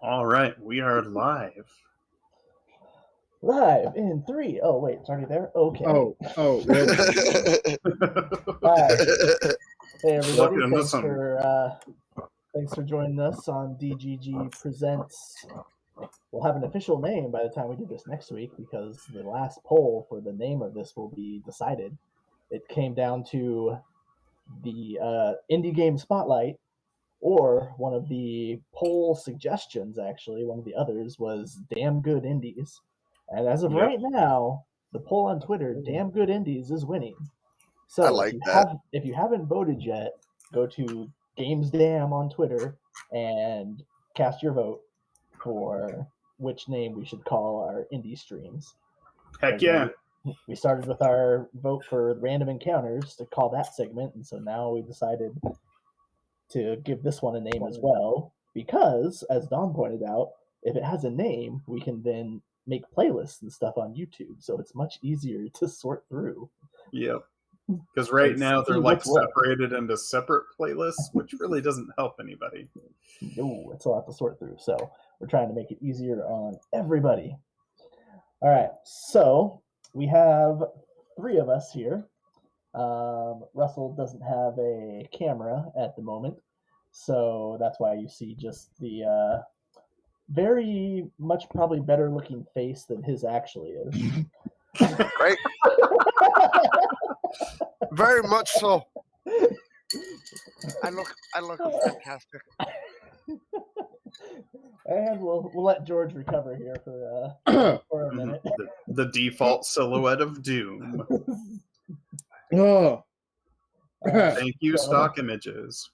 All right, we are live. Live in 3. Oh, wait, it's already there? Okay. Really? Hi. Hey, everybody. Welcome to some- Thanks for joining us on DGG Presents. We'll have an official name by the time we do this next week because the last poll for the name of this will be decided. It came down to the Indie Game Spotlight, or one of the poll suggestions, actually, one of the others was Damn Good Indies. And as of right now, the poll on Twitter, Damn Good Indies is winning. So I like that. If you haven't voted yet, go to GamesDam on Twitter and cast your vote for which name we should call our indie streams. Heck yeah. We started with our vote for random encounters to call that segment, and so now we decided to give this one a name as well, because, as Don pointed out, if it has a name, we can then make playlists and stuff on YouTube, so it's much easier to sort through. Yep. Because right now they're separated into separate playlists, which really doesn't help anybody. No, it's a lot to sort through, so we're trying to make it easier on everybody. All right, so we have 3 of us here. Russell doesn't have a camera at the moment, so that's why you see just the very much probably better looking face than his actually is. Right? Very much so. I look fantastic. And we'll let George recover here for a minute. The default silhouette of doom. Oh. Thank you, stock images.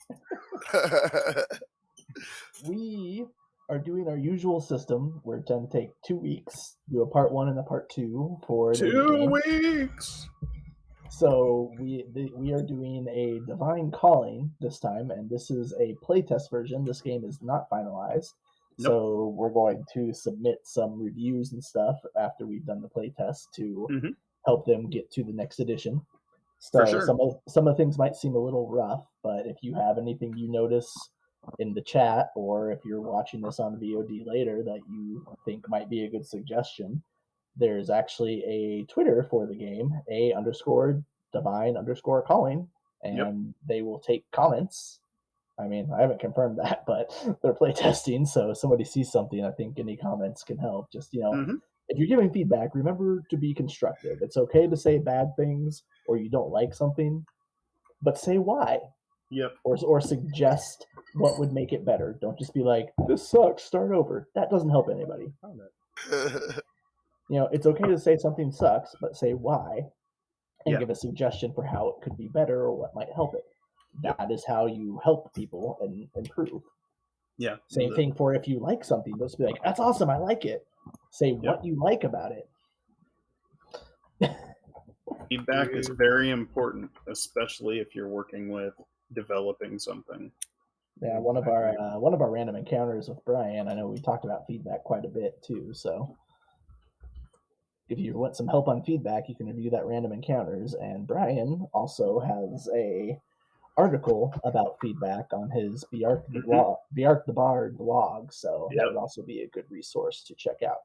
We are doing our usual system. We're going to take 2 weeks, do a part 1 and a part 2 for 2 weeks. So we are doing a Divine Calling this time, and this is a playtest version. This game is not finalized. Nope. So we're going to submit some reviews and stuff after we've done the playtest to help them get to the next edition. So sure. some of the things might seem a little rough, but if you have anything you notice in the chat, or if you're watching this on VOD later that you think might be a good suggestion, there's actually a Twitter for the game, _divine_calling, and they will take comments. I mean, I haven't confirmed that, but they're playtesting, so if somebody sees something, I think any comments can help. Just, if you're giving feedback, remember to be constructive. It's okay to say bad things or you don't like something, but say why. Yep. Or suggest what would make it better. Don't just be like, this sucks, start over. That doesn't help anybody. It's okay to say something sucks, but say why and give a suggestion for how it could be better or what might help it. That is how you help people and improve. Yeah. Same thing for if you like something. Don't just be like, that's awesome, I like it. Say what you like about it. Feedback is very important, especially if you're working with developing something. Yeah, one of our random encounters with Brian, I know we talked about feedback quite a bit too, so if you want some help on feedback, you can review that random encounters. And Brian also has a article about feedback on his Bjark the Bard blog, so that would also be a good resource to check out.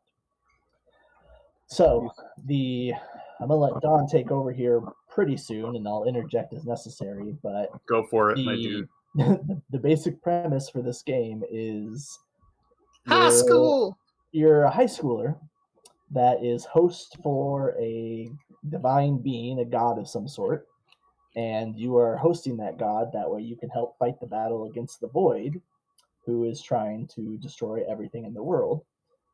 So I'm gonna let Don take over here pretty soon, and I'll interject as necessary. But go for it, my dude. The basic premise for this game is high school. You're a high schooler that is host for a divine being, a god of some sort, and you are hosting that god. That way you can help fight the battle against the Void, who is trying to destroy everything in the world.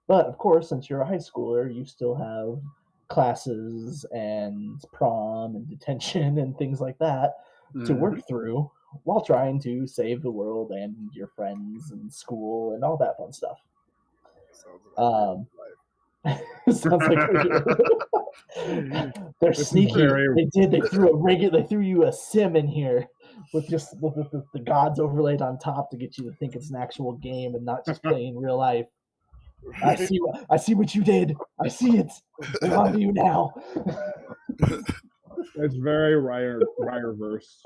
But, of course, since you're a high schooler, you still have classes and prom and detention and things like that to work through while trying to save the world and your friends and school and all that fun stuff. Sounds like they're sneaky. They threw you a sim in here with the gods overlaid on top to get you to think it's an actual game and not just playing real life. I see what you did. I see it. They're on you now. It's very Ryer-verse.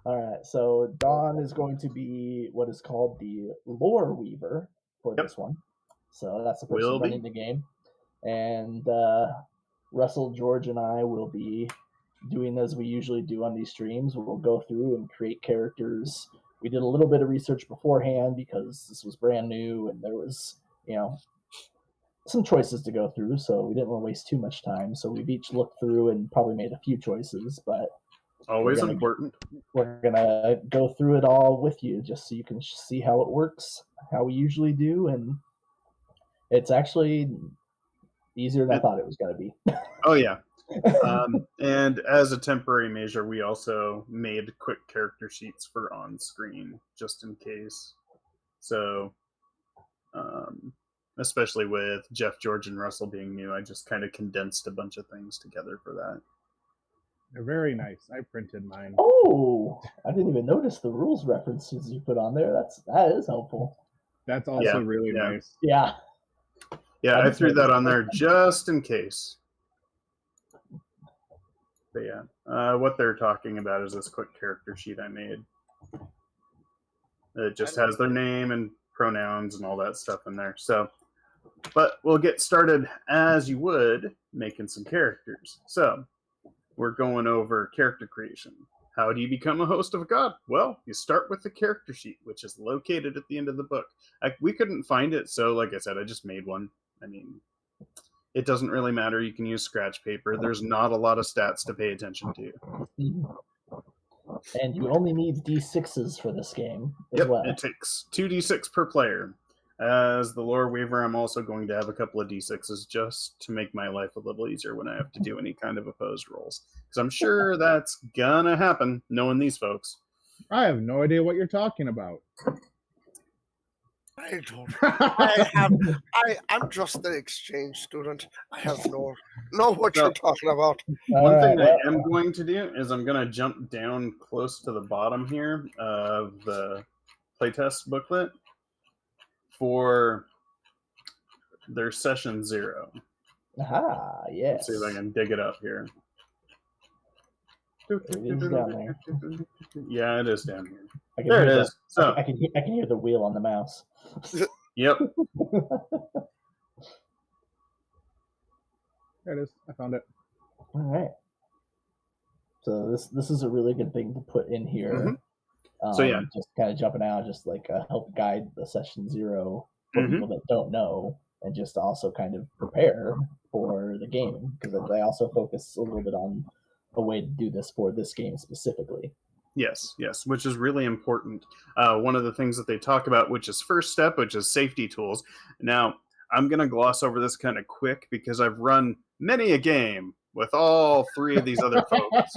All right, so Dawn is going to be what is called the lore weaver for this one. So that's the person running the game. And Russell, George, and I will be doing as we usually do on these streams. We'll go through and create characters. We did a little bit of research beforehand because this was brand new and there was, some choices to go through, so we didn't want to waste too much time. So we've each looked through and probably made a few choices, but always important. We're gonna go through it all with you just so you can see how it works, how we usually do, and it's actually easier than I thought it was going to be. Oh, yeah. And as a temporary measure, we also made quick character sheets for on-screen, just in case. So, especially with Jeff, George, and Russell being new, I just kind of condensed a bunch of things together for that. They're very nice. I printed mine. Oh, I didn't even notice the rules references you put on there. That is helpful. That's also really nice. Yeah. Yeah, I threw that on there just in case. But yeah, what they're talking about is this quick character sheet I made. It just has their name and pronouns and all that stuff in there. So, but we'll get started as you would, making some characters. So, we're going over character creation. How do you become a host of a god? Well, you start with the character sheet, which is located at the end of the book. We couldn't find it, so like I said, I just made one. I mean, it doesn't really matter. You can use scratch paper. There's not a lot of stats to pay attention to. And you only need D6s for this game as well. It takes 2d6 per player. As the lore weaver, I'm also going to have a couple of d6s just to make my life a little easier when I have to do any kind of opposed rolls. Because I'm sure that's gonna happen, knowing these folks. I have no idea what you're talking about. I don't. I'm just an exchange student. I have know what you're talking about. One thing I am going to do is I'm going to jump down close to the bottom here of the playtest booklet for their session 0. Aha, yes. Let's see if I can dig it up here. It is down there. Yeah, it is down here. There it is. So I can hear the wheel on the mouse. Yep. There it is. I found it. All right. So this is a really good thing to put in here. So yeah, just kind of jumping out, just like help guide the session 0 for people that don't know, and just also kind of prepare for the game, because they also focus a little bit on a way to do this for this game specifically. Yes, which is really important. One of the things that they talk about, which is first step, which is safety tools. Now, I'm going to gloss over this kind of quick because I've run many a game with all 3 of these other folks.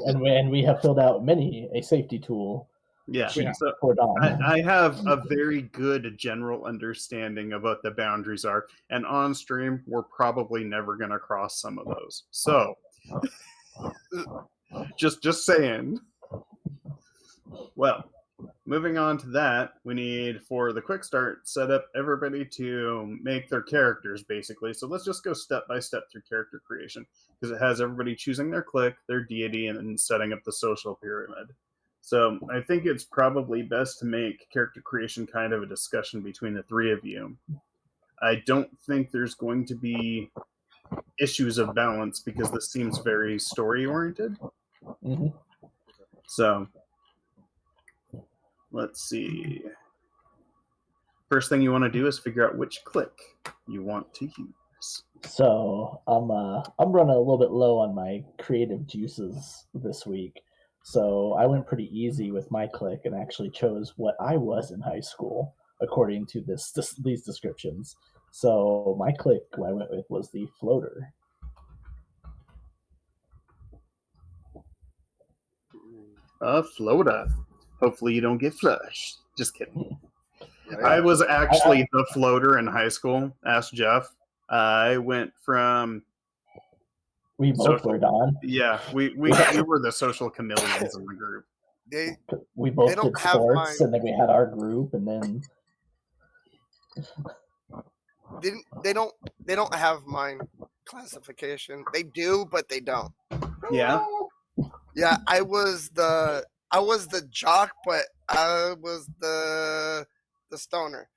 and we have filled out many a safety tool. Yeah, so for Dawn. I have a very good general understanding of what the boundaries are, and on stream, we're probably never going to cross some of those. So, just saying. Well, moving on to that, we need, for the quick start, set up everybody to make their characters, basically. So let's just go step by step through character creation, because it has everybody choosing their clique, their deity, and then setting up the social pyramid. So I think it's probably best to make character creation kind of a discussion between the 3 of you. I don't think there's going to be issues of balance, because this seems very story-oriented. So let's see. First thing you want to do is figure out which clique you want to use. So I'm running a little bit low on my creative juices this week. So I went pretty easy with my clique and actually chose what I was in high school according to these descriptions. So my clique I went with was the floater. Floater. Hopefully you don't get flushed. Just kidding. I was actually the floater in high school. Ask Jeff. I went from... We both were, Don. Yeah, we were the social chameleons in the group. We both did sports, and then we had our group, and then... They don't have my classification. They do, but they don't. Yeah? Yeah, I was the I was the jock, but I was the stoner.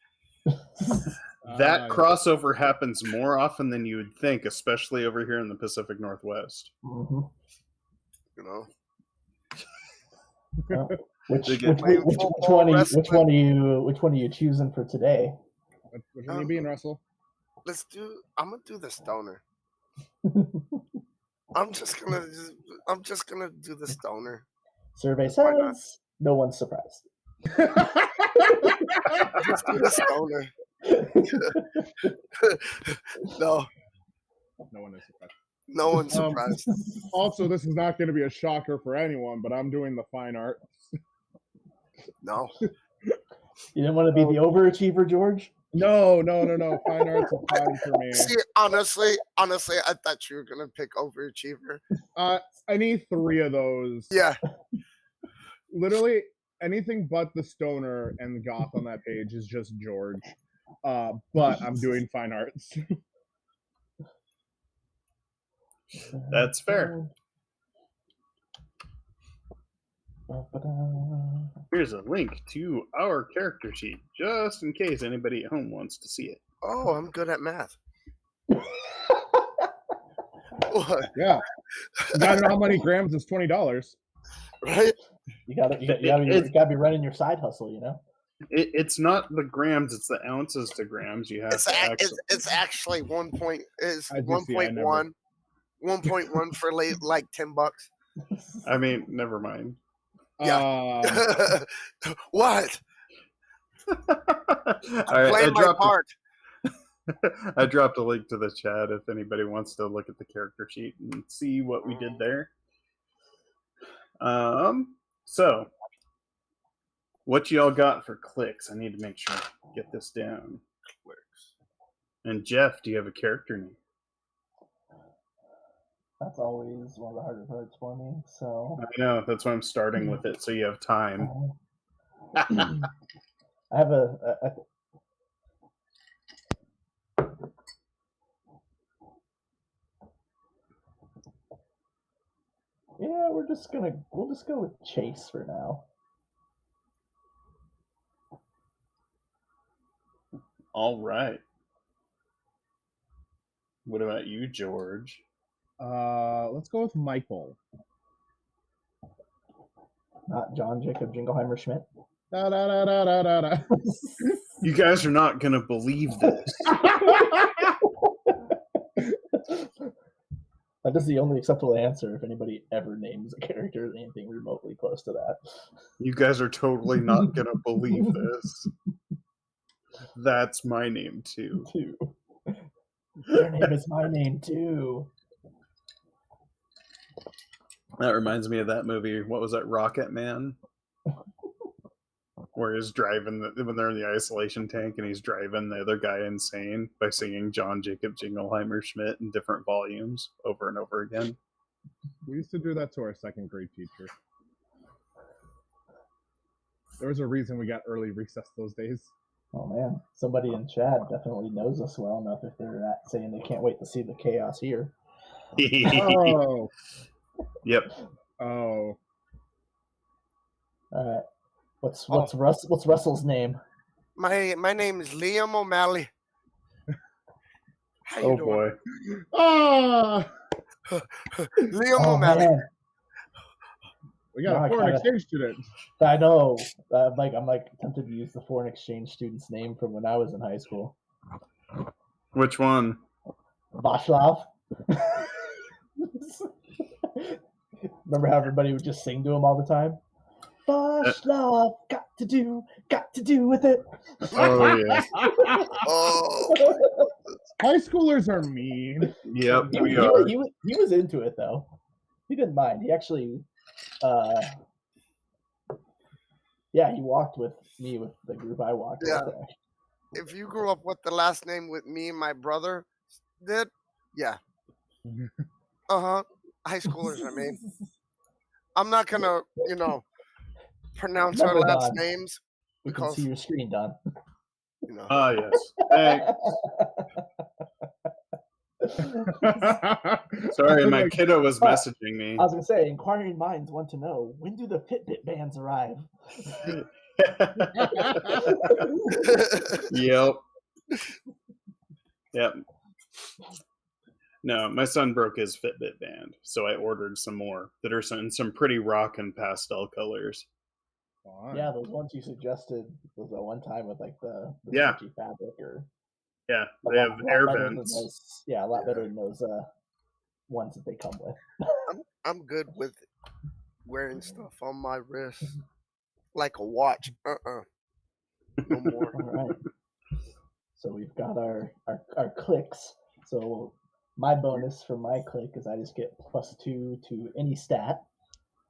That crossover happens more often than you would think, especially over here in the Pacific Northwest. Mm-hmm. You know. Which one are you choosing for today? Which one are you being, Russell? I'm gonna do the stoner. I'm just gonna do the stoner. Survey says no one's surprised. Just do the stoner. No one is surprised. No one's surprised. Also, this is not going to be a shocker for anyone, but I'm doing the fine arts. No. You didn't want to be the overachiever, George? No. Fine arts is fine for me. See, honestly, I thought you were gonna pick overachiever. I need 3 of those. Yeah. Literally anything but the stoner and the goth on that page is just George. But I'm doing fine arts. That's fair. Here's a link to our character sheet, just in case anybody at home wants to see it. Oh, I'm good at math. What? Yeah. You gotta know how many grams is $20. Right? You gotta be running your side hustle, you know? It's not the grams, it's the ounces to grams. You have it's actually 1.1 for like $10. I mean, never mind. Yeah. What? I dropped part. I dropped a link to the chat if anybody wants to look at the character sheet and see what we did there. So what y'all got for clicks? I need to make sure I get this down. Clicks. And Jeff, do you have a character name? That's always one of the harder parts for me. So I know, that's why I'm starting with it, so you have time. I have yeah, we'll just go with Chase for now. All right. What about you, George? Let's go with Michael. Not John Jacob Jingleheimer Schmidt. Da, da, da, da, da, da, da. You guys are not gonna believe this. That is the only acceptable answer if anybody ever names a character anything remotely close to that. You guys are totally not gonna believe this. That's my name too. Their name is my name too. That reminds me of that movie. What was that, Rocket Man? Where he's driving when they're in the isolation tank and he's driving the other guy insane by singing John Jacob Jingleheimer Schmidt in different volumes over and over again. We used to do that to our second grade teacher. There was a reason we got early recess those days. Oh man, somebody in chat definitely knows us well enough if they're saying they can't wait to see the chaos here. Oh. Yep. Oh. All right. What's Russell's name? My name is Liam O'Malley. How you doing? Boy. Oh. Liam O'Malley. Man. We got a foreign exchange student. I know. I'm tempted to use the foreign exchange student's name from when I was in high school. Which one? Václav. Remember how everybody would just sing to him all the time? Václav, got to do with it. Oh yeah. Oh. High schoolers are mean. Yep, He was into it though. He didn't mind. He actually, he walked with me with the group I walked with. If you grew up with the last name with me and my brother did, yeah. High schoolers, I mean. I'm not gonna, pronounce our last names. We can see your screen, Don. Yes. Hey. Sorry, my Like, kiddo was messaging me. I was gonna say, inquiring minds want to know, when do the Fitbit bands arrive? Yep. Yep. No, my son broke his Fitbit band, so I ordered some more that are in some pretty rockin' pastel colors. fine. Yeah, those ones you suggested was that one time with like the Yeah. stretchy fabric, or Yeah, a they lot- have lot air better than vents. those. Yeah, a lot better than those ones that they come with. I'm good with wearing stuff on my wrist, like a watch. No more. All right. So we've got our clicks. So my bonus for my click is I just get +2 to any stat,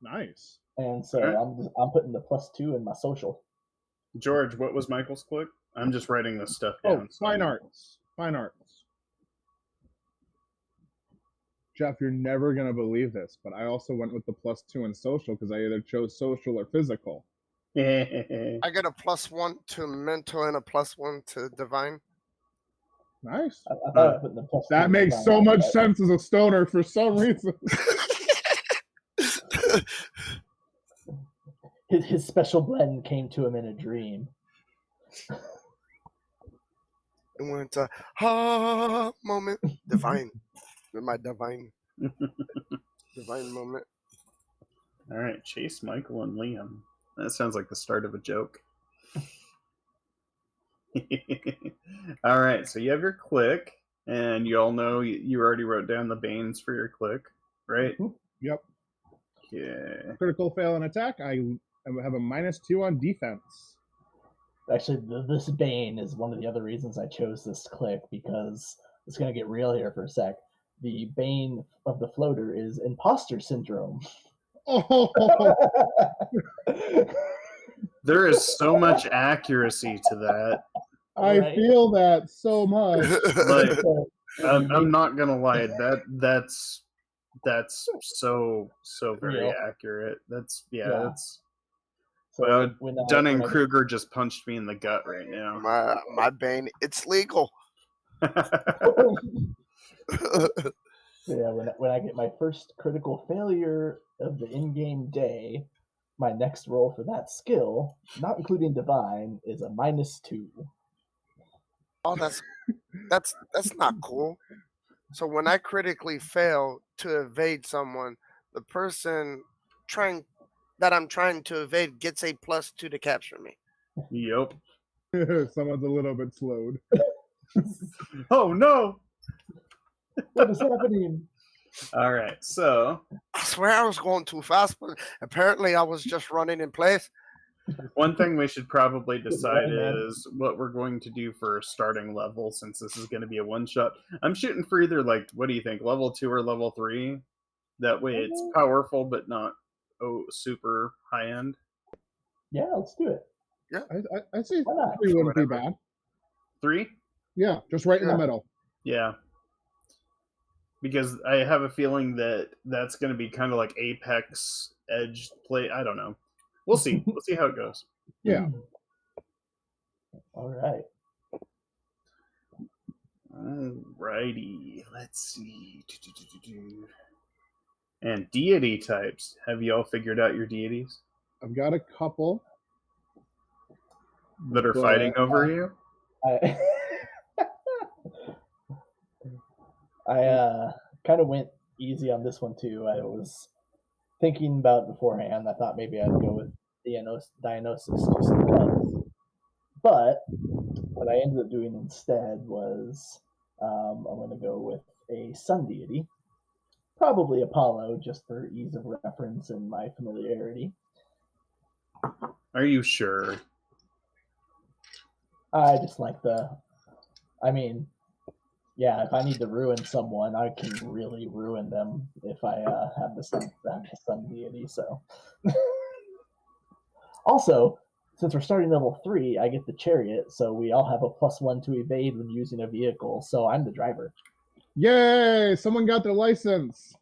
Nice. and so Alright. I'm putting the +2 in my social. George, what was Michael's click? I'm just writing this stuff Oh, down. fine arts. Fine arts. Jeff, you're never gonna believe this, but I also went with the +2 in social because I either chose social or physical. I get a +1 to mental and a +1 to divine. Nice. I thought I put in the +2. That makes divine, so much but sense as a stoner for some reason. His special blend came to him in a dream. It went to moment. Divine. My divine moment. All right, Chase, Michael, and Liam. That sounds like the start of a joke. All right, so you have your click, and you all know you already wrote down the banes for your click, right? Yep. Yeah. Critical fail and attack. I have a -2 on defense. Actually, this Bane is one of the other reasons I chose this click, because it's going to get real here for a sec. The Bane of the floater is imposter syndrome. Oh, There is so much accuracy to that. I Right. feel that so much. Like, So, I'm not gonna lie. That's so very Real. accurate. That's Yeah. that's. so Well, when I- Dunning when I- Kruger just punched me in the gut right now. My bane. It's legal. So yeah, when I get my first critical failure of the in-game day, my next roll for that skill, not including divine, is a -2. Oh, that's not cool. So when I critically fail to evade someone, the person I'm trying to evade gets a +2 to capture me. Yep. Someone's a little bit slowed. Oh no! What is happening? All right, so I swear I was going too fast, but apparently I was just running in place. one thing we should probably decide Running Man. is what we're going to do for starting level, since this is going to be a one shot. I'm shooting for either, like, what do you think, level 2 or level 3? That way it's powerful but not super high end. Yeah, let's do it. I see Why not? 3 wouldn't be Whatever. bad. 3? Yeah, just right in the Yeah. middle. Yeah. Because I have a feeling that that's going to be kind of like Apex Edge play. I don't know. We'll see. We'll see how it goes. Yeah. All right. Alrighty. Let's see. And deity types. Have you all figured out your deities I've got a couple. that are fighting over you? I I kind of went easy on this one too. I was thinking about it beforehand. I thought maybe I'd go with Dionysus just because. But what I ended up doing instead was I'm going to go with a sun deity, probably Apollo, just for ease of reference and my familiarity. Are you sure? I just like yeah, if I need to ruin someone, I can really ruin them if I have the sun deity. So, also, since we're starting level 3, I get the chariot, so we all have a +1 to evade when using a vehicle. So I'm the driver. Yay! Someone got their license.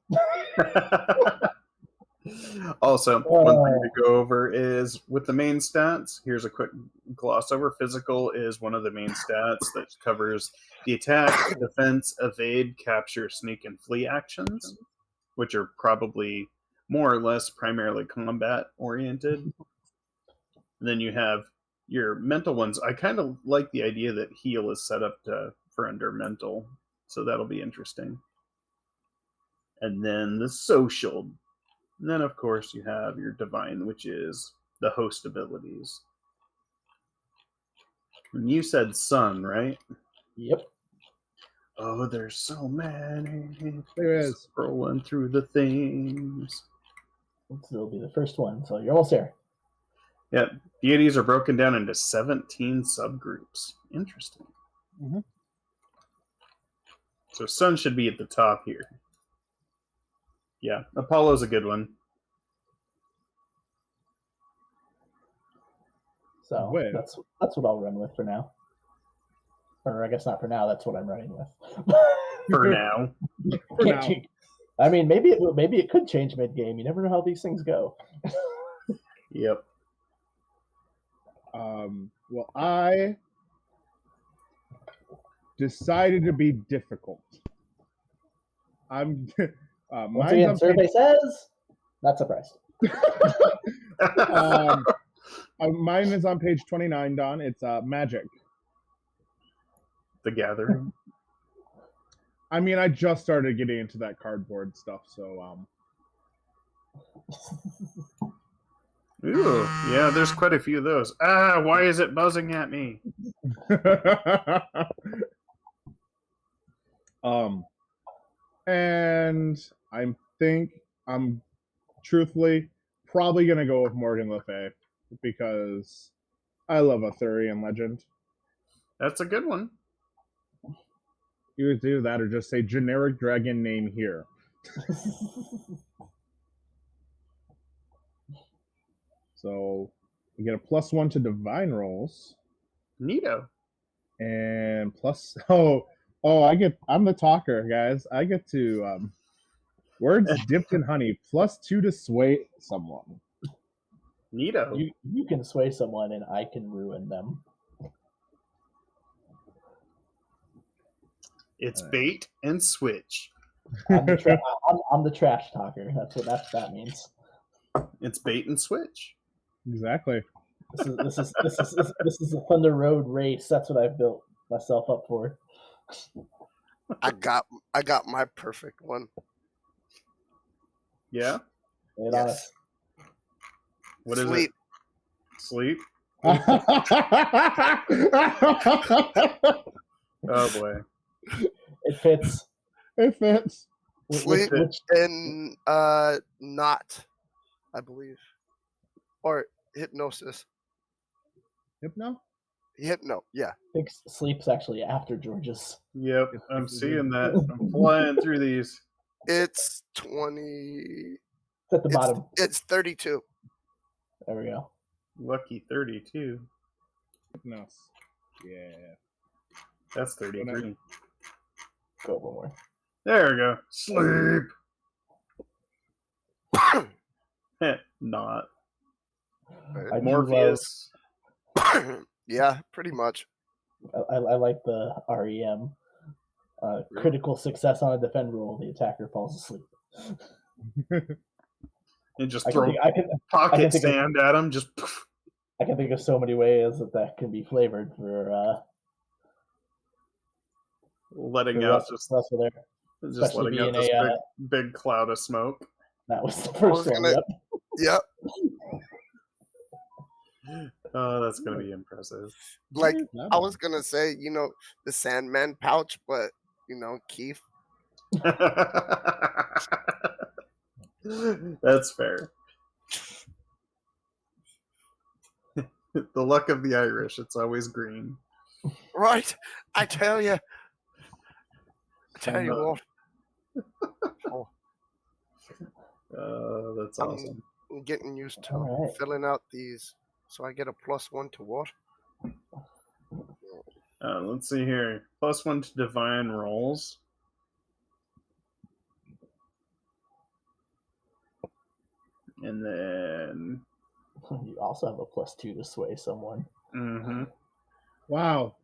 Also, one thing to go over is with the main stats, here's a quick gloss over. Physical is one of the main stats that covers the attack, defense, evade, capture, sneak, and flee actions, which are probably more or less primarily combat oriented. And then you have your mental ones. I kind of like the idea that heal is set up for under mental, so that'll be interesting. And then the social. And then, of course, you have your divine, which is the host abilities. And you said sun, right? Yep. Oh, there's so many. There is. Scrolling through the things. It'll be the first one, so you're almost there. Yeah, deities are broken down into 17 subgroups. Interesting. Mm-hmm. So sun should be at the top here. Yeah, Apollo's a good one. So Wait. that's what I'll run with for now. Or I guess not for now. That's what I'm running with. For now. For now. I mean, maybe it could change mid game. You never know how these things go. Yep. Well, I decided to be difficult. I'm. Once again, survey says not surprised. Mine is on page 29, Don. It's magic. The Gathering. I mean, I just started getting into that cardboard stuff, so Ooh, yeah, there's quite a few of those. Ah, why is it buzzing at me? And I think I'm truthfully probably gonna go with Morgan Le Fay because I love Arthurian legend. That's a good one. Either do that or just say generic dragon name here. So you get a +1 to divine rolls. Neato. And plus I'm the talker, guys. I get to words dipped in honey, +2 to sway someone. Neato. You can sway someone and I can ruin them. It's bait and switch. I'm the trash talker. That's what that means. It's bait and switch. Exactly. This is a Thunder Road race. That's what I've built myself up for. I got my perfect one. Yeah. Yes. What is Sleep. it? Sleep. Oh boy. It fits. It fits. Sleep and not, I believe, or hypnosis. Hypno? Yeah. I think sleep's actually after George's. Yep, I'm seeing that. I'm flying through these. It's 20. It's at the bottom. It's 32. There we go. Lucky 32. Hypnos. Yeah. That's 33. Go one more. There we go. Sleep. Not. Morpheus. Yeah, pretty much. I like the REM. Critical success on a defend roll. The attacker falls asleep. And just throw pocket sand at him. Just. I can think of so many ways that can be flavored for letting out just letting out this big cloud of smoke. That was the first one. Yep. Oh, that's gonna be impressive. Like I was gonna say, the Sandman pouch, but Keith. That's fair. The luck of the Irish, it's always green. Right. I tell you what. That's awesome. I'm getting used to filling out these, so I get a +1 to what? Let's see here. +1 to divine rolls. And then You also have a +2 to sway someone. Wow.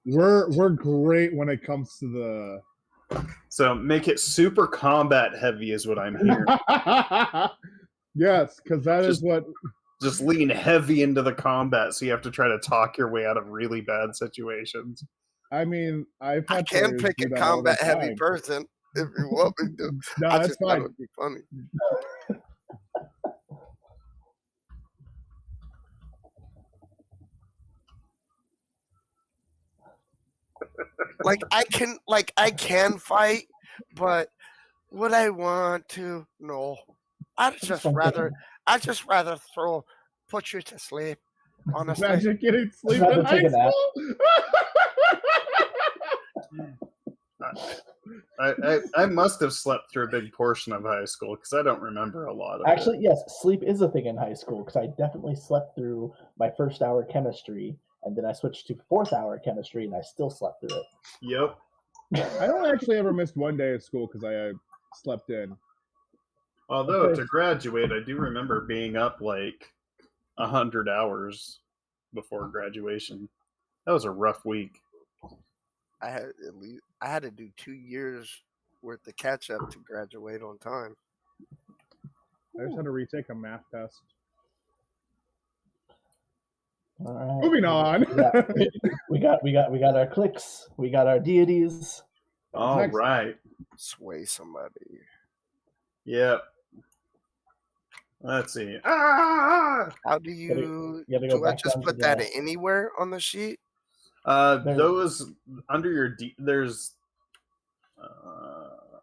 We're great when it comes to the so make it super combat heavy is what I'm hearing. Yes, because that is Just- what Just lean heavy into the combat, so you have to try to talk your way out of really bad situations. I mean. I've I had can players pick do a that all the combat heavy time. person if you want me to. No, I that's just thought it fine. would be funny. I can fight, but would I want to? No. I'd just rather put you to sleep. Honestly. Imagine getting sleep rather in high take a nap. school. I must have slept through a big portion of high school because I don't remember a lot of Actually, it. yes, sleep is a thing in high school because I definitely slept through my first hour chemistry, and then I switched to fourth hour chemistry, and I still slept through it. Yep. I don't actually ever missed one day of school because I slept in. Although Okay. to graduate, I do remember being up like 100 hours before graduation. That was a rough week. I had to do 2 years worth of catch up to graduate on time. I just had to retake a math test. All right. Moving on. We got our clicks. We got our deities. All Next. right. Sway somebody. Yep. Let's see. Ah! How do you? You gotta go Do I back just down to put that the- anywhere on the sheet? Those under your there's.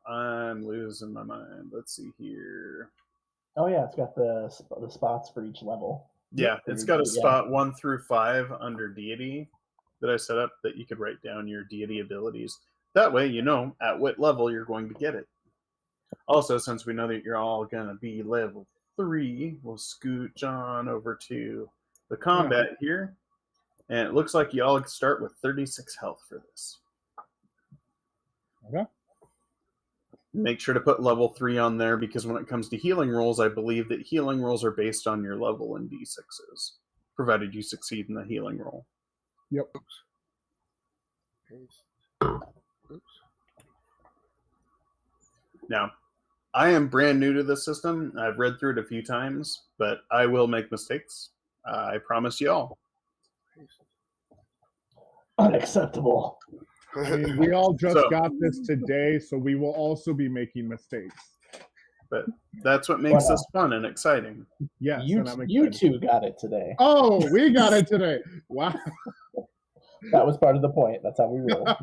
I'm losing my mind. Let's see here. Oh yeah, it's got the spots for each level. Yeah, For it's your got a deity, spot 1 through 5 under deity that I set up that you could write down your deity abilities. That way, you know at what level you're going to get it. Also, since we know that you're all gonna be level 3, we'll scooch on over to the combat here, and it looks like you all start with 36 health for this. Okay. Make sure to put level 3 on there because when it comes to healing rolls, I believe that healing rolls are based on your level in D6s, provided you succeed in the healing roll. Yep. Oops. Now, I am brand new to this system. I've read through it a few times, but I will make mistakes. I promise y'all. Unacceptable. I mean, we all just So- got this today, so we will also be making mistakes. But that's what makes Well, this fun and exciting. Yes, you and I'm you excited. two got it today. Oh, we got it today. Wow. That was part of the point. That's how we roll. I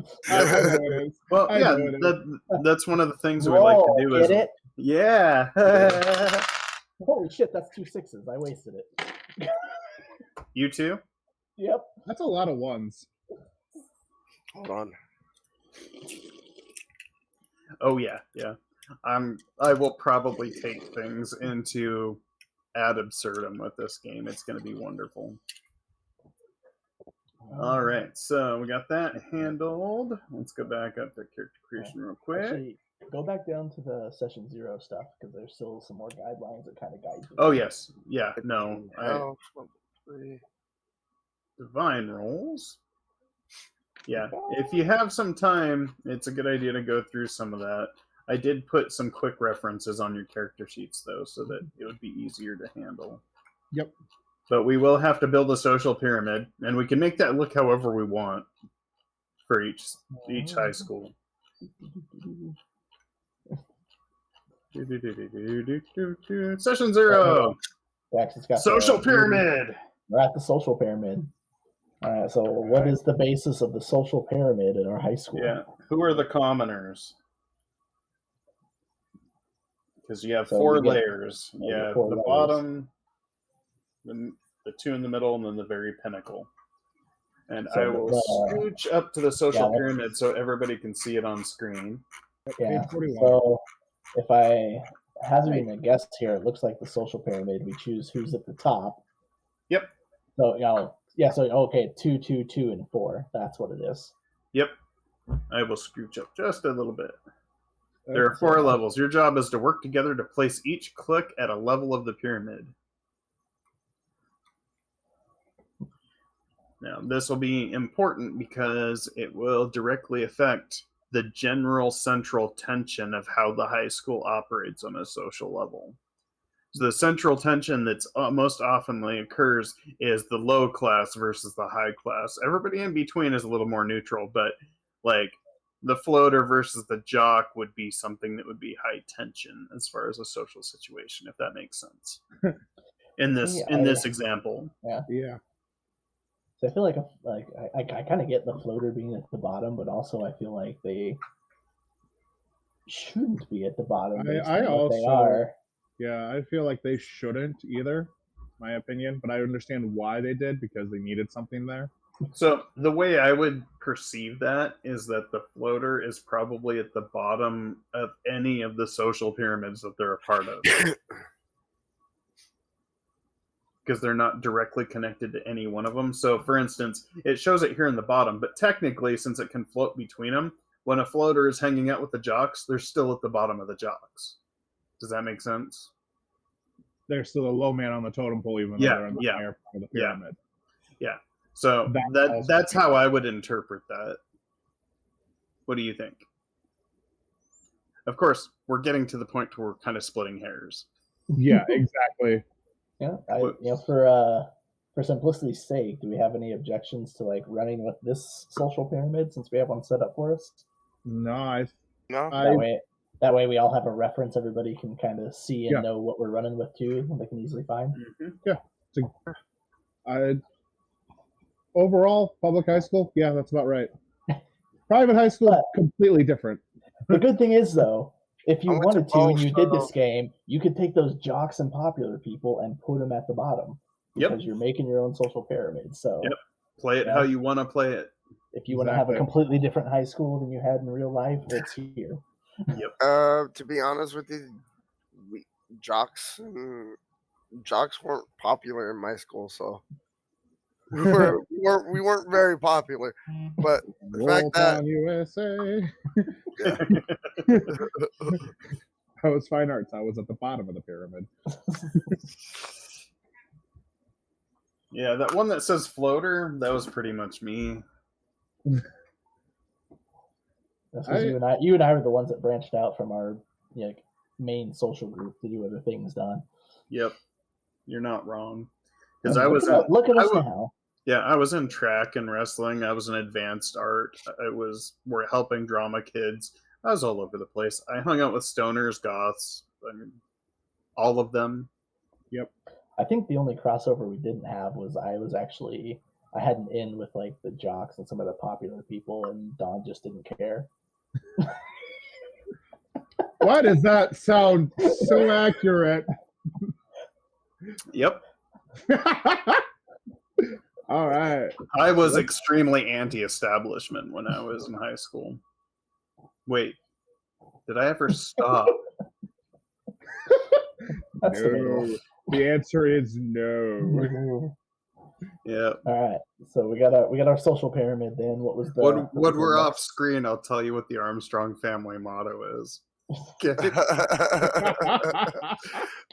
know it is. Well, I yeah, know it is. that's one of the things that we like to do. Get Is it? yeah. Holy shit, that's 2 6s. I wasted it. You too? Yep. That's a lot of ones. Hold on. Oh yeah, yeah. I will probably take things into ad absurdum with this game. It's going to be wonderful. All right, so we got that handled. Let's go back up to character creation real quick. Actually, go back down to the session 0 stuff because there's still some more guidelines that kind of guide you. Oh yes, yeah. No, Health, level 3. divine rolls. Yeah, if you have some time, it's a good idea to go through some of that. I did put some quick references on your character sheets, though, so that it would be easier to handle. Yep. But we will have to build a social pyramid, and we can make that look however we want for each high school. Session 0! Actually, it's got Social the- pyramid! We're at the social pyramid. All right, so what is the basis of the social pyramid in our high school? Yeah. Who are the commoners? Because you have So 4 you get- layers. you get Yeah, 4 the layers. bottom, the 2 in the middle, and then the very pinnacle. And So I will scooch up to the social pyramid so everybody can see it on screen. Yeah. Page 41. So if I hazarding a guess here, it looks like the social pyramid. We choose who's at the top. Yep. So So okay, 2, 2, 2, and 4. That's what it is. Yep. I will scooch up just a little bit. There are 4 levels. Your job is to work together to place each click at a level of the pyramid. Now, this will be important because it will directly affect the general central tension of how the high school operates on a social level. So the central tension that's most oftenly occurs is the low class versus the high class. Everybody in between is a little more neutral, but like the floater versus the jock would be something that would be high tension as far as a social situation, if that makes sense. In this example. Yeah. So I feel like I kind of get the floater being at the bottom, but also I feel like they shouldn't be at the bottom. I also, they are. Yeah, I feel like they shouldn't either, my opinion, but I understand why they did because they needed something there. So the way I would perceive that is that the floater is probably at the bottom of any of the social pyramids that they're a part of. Because they're not directly connected to any one of them. So, for instance, it shows it here in the bottom, but technically, since it can float between them, when a floater is hanging out with the jocks, they're still at the bottom of the jocks. Does that make sense? They're still a low man on the totem pole, even though they're in the higher part of the pyramid. Yeah. So that's how I would interpret that. What do you think? Of course, we're getting to the point where we're kind of splitting hairs. Yeah, exactly. Yeah, for simplicity's sake, do we have any objections to like running with this social pyramid since we have one set up for us? No, That way we all have a reference. Everybody can kind of see and know what we're running with too. And they can easily find. Mm-hmm. Yeah. Overall, public high school, yeah, that's about right. Private high school, completely different. The good thing is though, if you wanted to and you did this game, you could take those jocks and popular people and put them at the bottom because you're making your own social pyramid. So play it how you want to play it. If you want to have a completely different high school than you had in real life, it's here. To be honest with you, jocks weren't popular in my school, so we weren't very popular. But the fact that USA. I was fine arts. I was at the bottom of the pyramid. Yeah, that one that says floater, that was pretty much me. That's because you and I were the ones that branched out from our main social group to do other things, Don. Yep, you're not wrong. Because look at us now. Yeah, I was in track and wrestling. I was in advanced art. We're helping drama kids. I was all over the place. I hung out with stoners, goths. I mean, all of them. Yep. I think the only crossover we didn't have was I had an in with like the jocks and some of the popular people, and Don just didn't care. Why does that sound so accurate? Yep. All right. I was extremely anti-establishment when I was in high school. Wait, did I ever stop? No. The answer is no. Yeah. All right. So we got our social pyramid. Then what was the when we're off screen? I'll tell you what the Armstrong family motto is.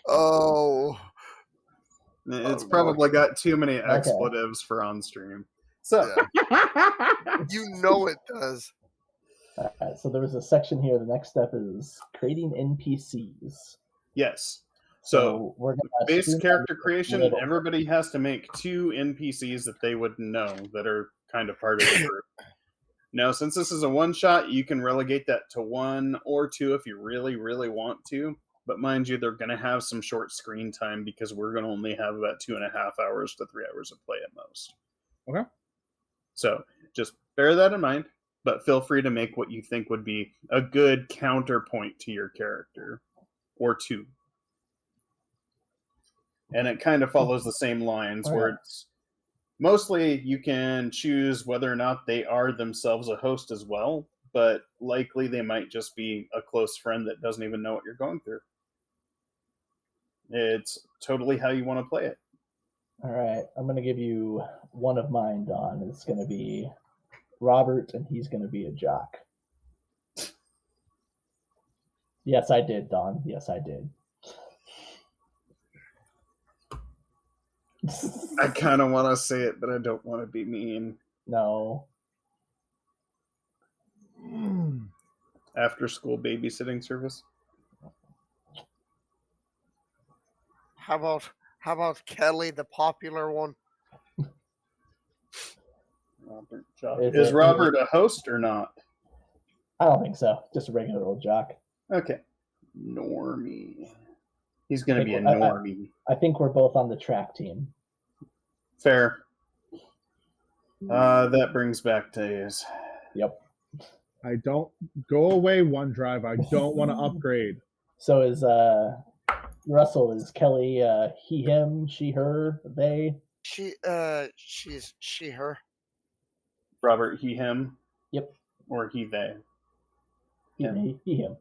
Oh. It's probably got too many expletives for on stream. So you know it does. All right, so there was a section here. The next step is creating NPCs. Yes. So we're going to base character creation. Everybody has to make 2 NPCs that they would know that are kind of part of the group. Now, since this is a one-shot, you can relegate that to 1 or 2 if you really, really want to. But mind you, they're going to have some short screen time because we're going to only have about 2.5 hours to 3 hours of play at most. Okay. So just bear that in mind, but feel free to make what you think would be a good counterpoint to your character, or 2. And it kind of follows the same lines where it's mostly you can choose whether or not they are themselves a host as well, but likely they might just be a close friend that doesn't even know what you're going through. It's totally how you want to play it. All right. I'm going to give you one of mine, Don. It's going to be Robert, and he's going to be a jock. Yes, I did, Don. Yes, I did. I kind of want to say it, but I don't want to be mean. No. After school babysitting service. How about Kelly, the popular one? Robert Jock. Is Is it- Robert a host or not? I don't think so. Just a regular old jock. Okay. Normie. He's going to be a I- I- normie. I think we're both on the track team. Fair. That brings back days. Yep. I don't go away OneDrive. I don't want to upgrade. So is Russell, is Kelly he, him, she, her, they? She's she, her. Robert, he, him? Yep. Or he, they? He, him.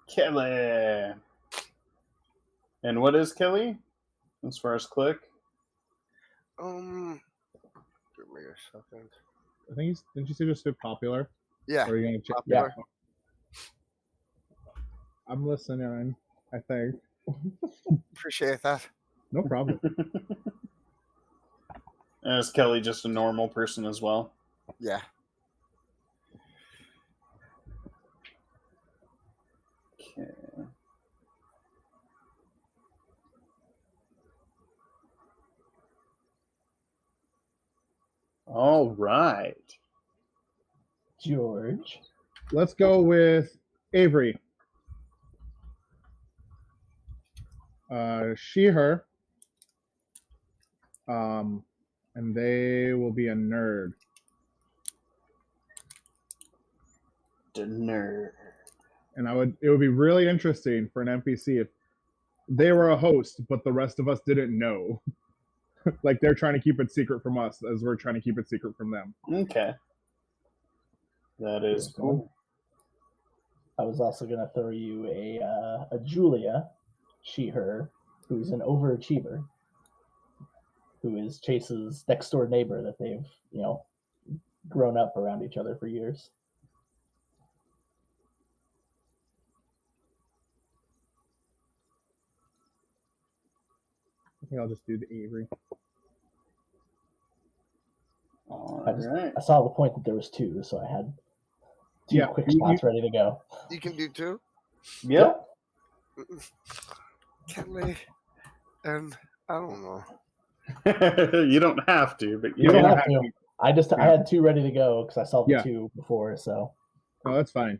Kelly. And what is Kelly? As far as click? Give me a second. I think didn't you say just hit popular? Yeah, Or are you gonna check? popular. I'm listening. I think Appreciate that. no problem. And is Kelly just a normal person as well? Yeah. Okay. All right. George. Let's go with Avery. She, her. And they will be a nerd. The nerd. And it would be really interesting for an NPC if they were a host, but the rest of us didn't know. Like they're trying to keep it secret from us as we're trying to keep it secret from them. Okay. That is cool. I was also gonna throw you a Julia, she, her, who's an overachiever, who is Chase's next door neighbor that they've, grown up around each other for years. I think I'll just do the Avery. All I right. saw the point that there was two, so I had two quick spots ready to go. You can do two? Yep. Kelly and I don't know. You don't have to, but You don't have to. I had two ready to go because I saw the two before, so. Oh, that's fine.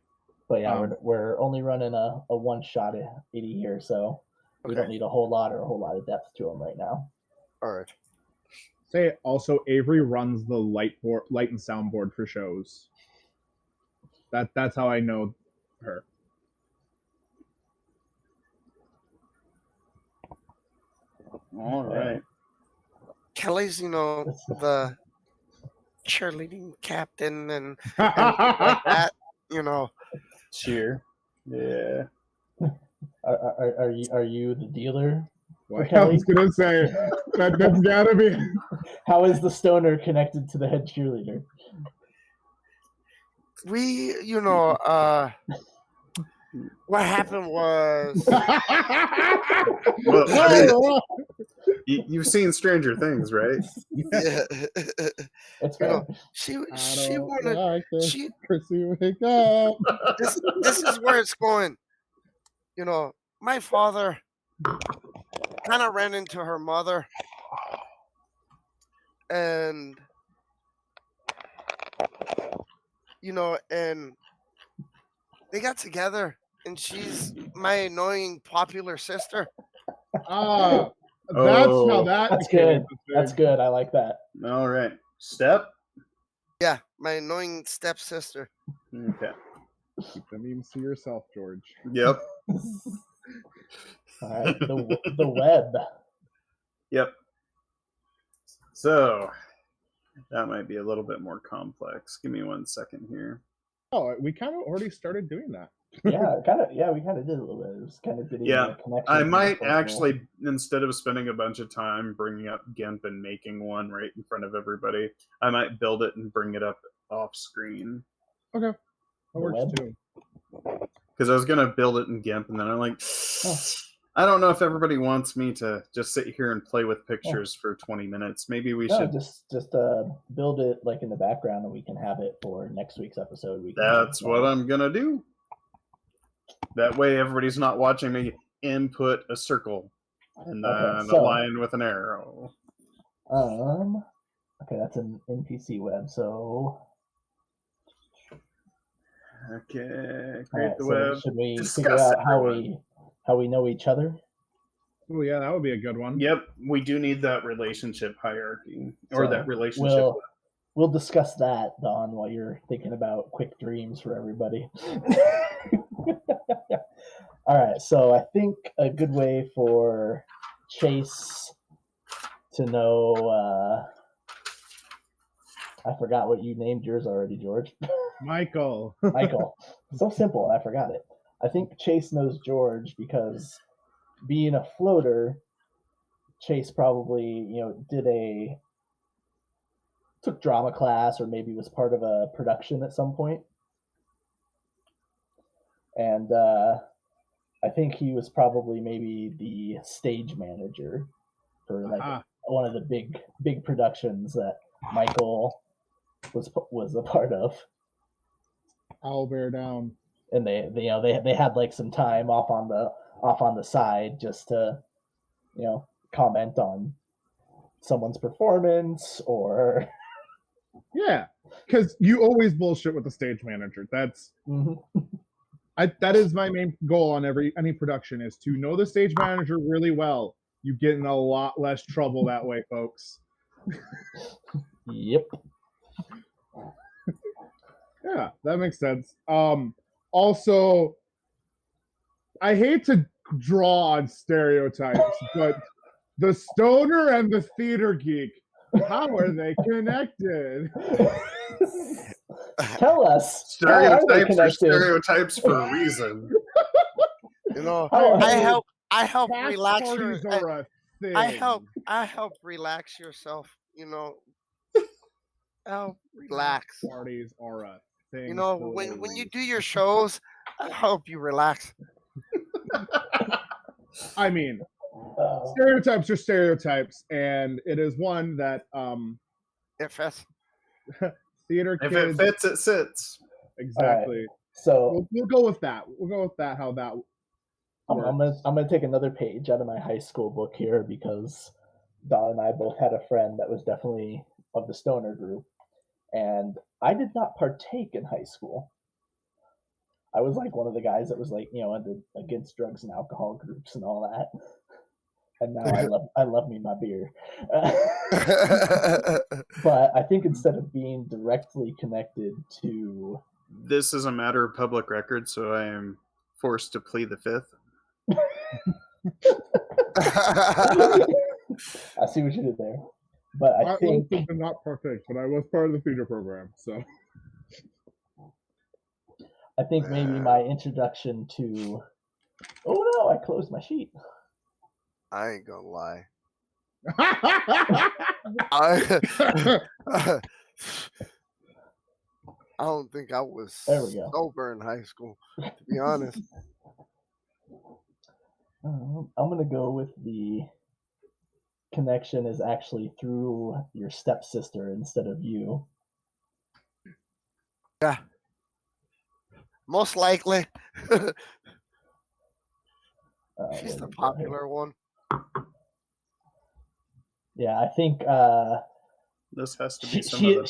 But yeah, we're only running a one shot at 80 here, so we don't need a whole lot of depth to them right now. All right. Say also Avery runs the light and soundboard for shows. That's how I know her. All right. Kelly's, the cheerleading captain and like that, Cheer. Yeah. Are you the dealer? Well, I was gonna say that's gotta be. How is the stoner connected to the head cheerleader? We, what happened was. Well, I mean, you've seen Stranger Things, right? Yeah. That's fair. She wanted. Like this. She. Chrissy, wake up. This is where it's going. My father kind of ran into her mother, and and they got together, and she's my annoying popular sister. That's how that. That's good. That's good. I like that. All right. Step? Yeah, my annoying stepsister. Okay. Keep the memes to yourself, George. Yep. All right. The web. Yep. So that might be a little bit more complex. Give me 1 second here. Oh, we kind of already started doing that. Yeah, we kind of did a little bit. It was kind of getting a connection. I might actually, instead of spending a bunch of time bringing up GIMP and making one right in front of everybody, I might build it and bring it up off screen. Okay, that works too. because I was gonna build it in GIMP, and then I'm like, I don't know if everybody wants me to just sit here and play with pictures for 20 minutes. Maybe we should. Just build it like in the background, and we can have it for next week's episode. That's what I'm gonna do. That way, everybody's not watching me input a circle and then a line with an arrow. Okay, that's an NPC web. So. Okay, create the web. Should we figure out how we know each other? Oh yeah, that would be a good one. Yep, we do need that relationship hierarchy or that relationship. We'll discuss that, Don, while you're thinking about quick dreams for everybody. All right, so I think a good way for Chase to know. I forgot what you named yours already, George. Michael. Michael. So simple, I forgot it. I think Chase knows George because being a floater, Chase probably, took drama class or maybe was part of a production at some point. And I think he was probably maybe the stage manager for one of the big productions that Michael was a part of. I'll bear down. And they had like some time off on the side just to comment on someone's performance or because you always bullshit with the stage manager. That's that is my main goal on any production is to know the stage manager really well. You get in a lot less trouble that way, folks. Yep. Yeah, that makes sense. Also, I hate to draw on stereotypes, but the stoner and the theater geek, how are they connected? Tell us. Stereotypes are stereotypes for a reason. I help relax your. I help relax yourself. Help relax. Parties are a thing. When you do your shows, I help you relax. I mean, stereotypes are stereotypes, and it is one that theater kids. If it fits, it sits. Exactly. Right. So we'll go with that. We'll go with that. How that. I'm gonna take another page out of my high school book here because Don and I both had a friend that was definitely of the stoner group, and I did not partake in high school. I was like one of the guys that was like against drugs and alcohol groups and all that. And now I love me my beer. But I think instead of being directly connected to... This is a matter of public record, so I am forced to plead the fifth. I see what you did there. But I think... I did not partake, but I was part of the theater program, so... I think maybe my introduction to... Oh no, I closed my sheet. I ain't gonna lie. I don't think I was sober in high school, to be honest. I'm going to go with the connection is actually through your stepsister instead of you. Yeah. Most likely. She's the popular one. Yeah, I think this has to be some of the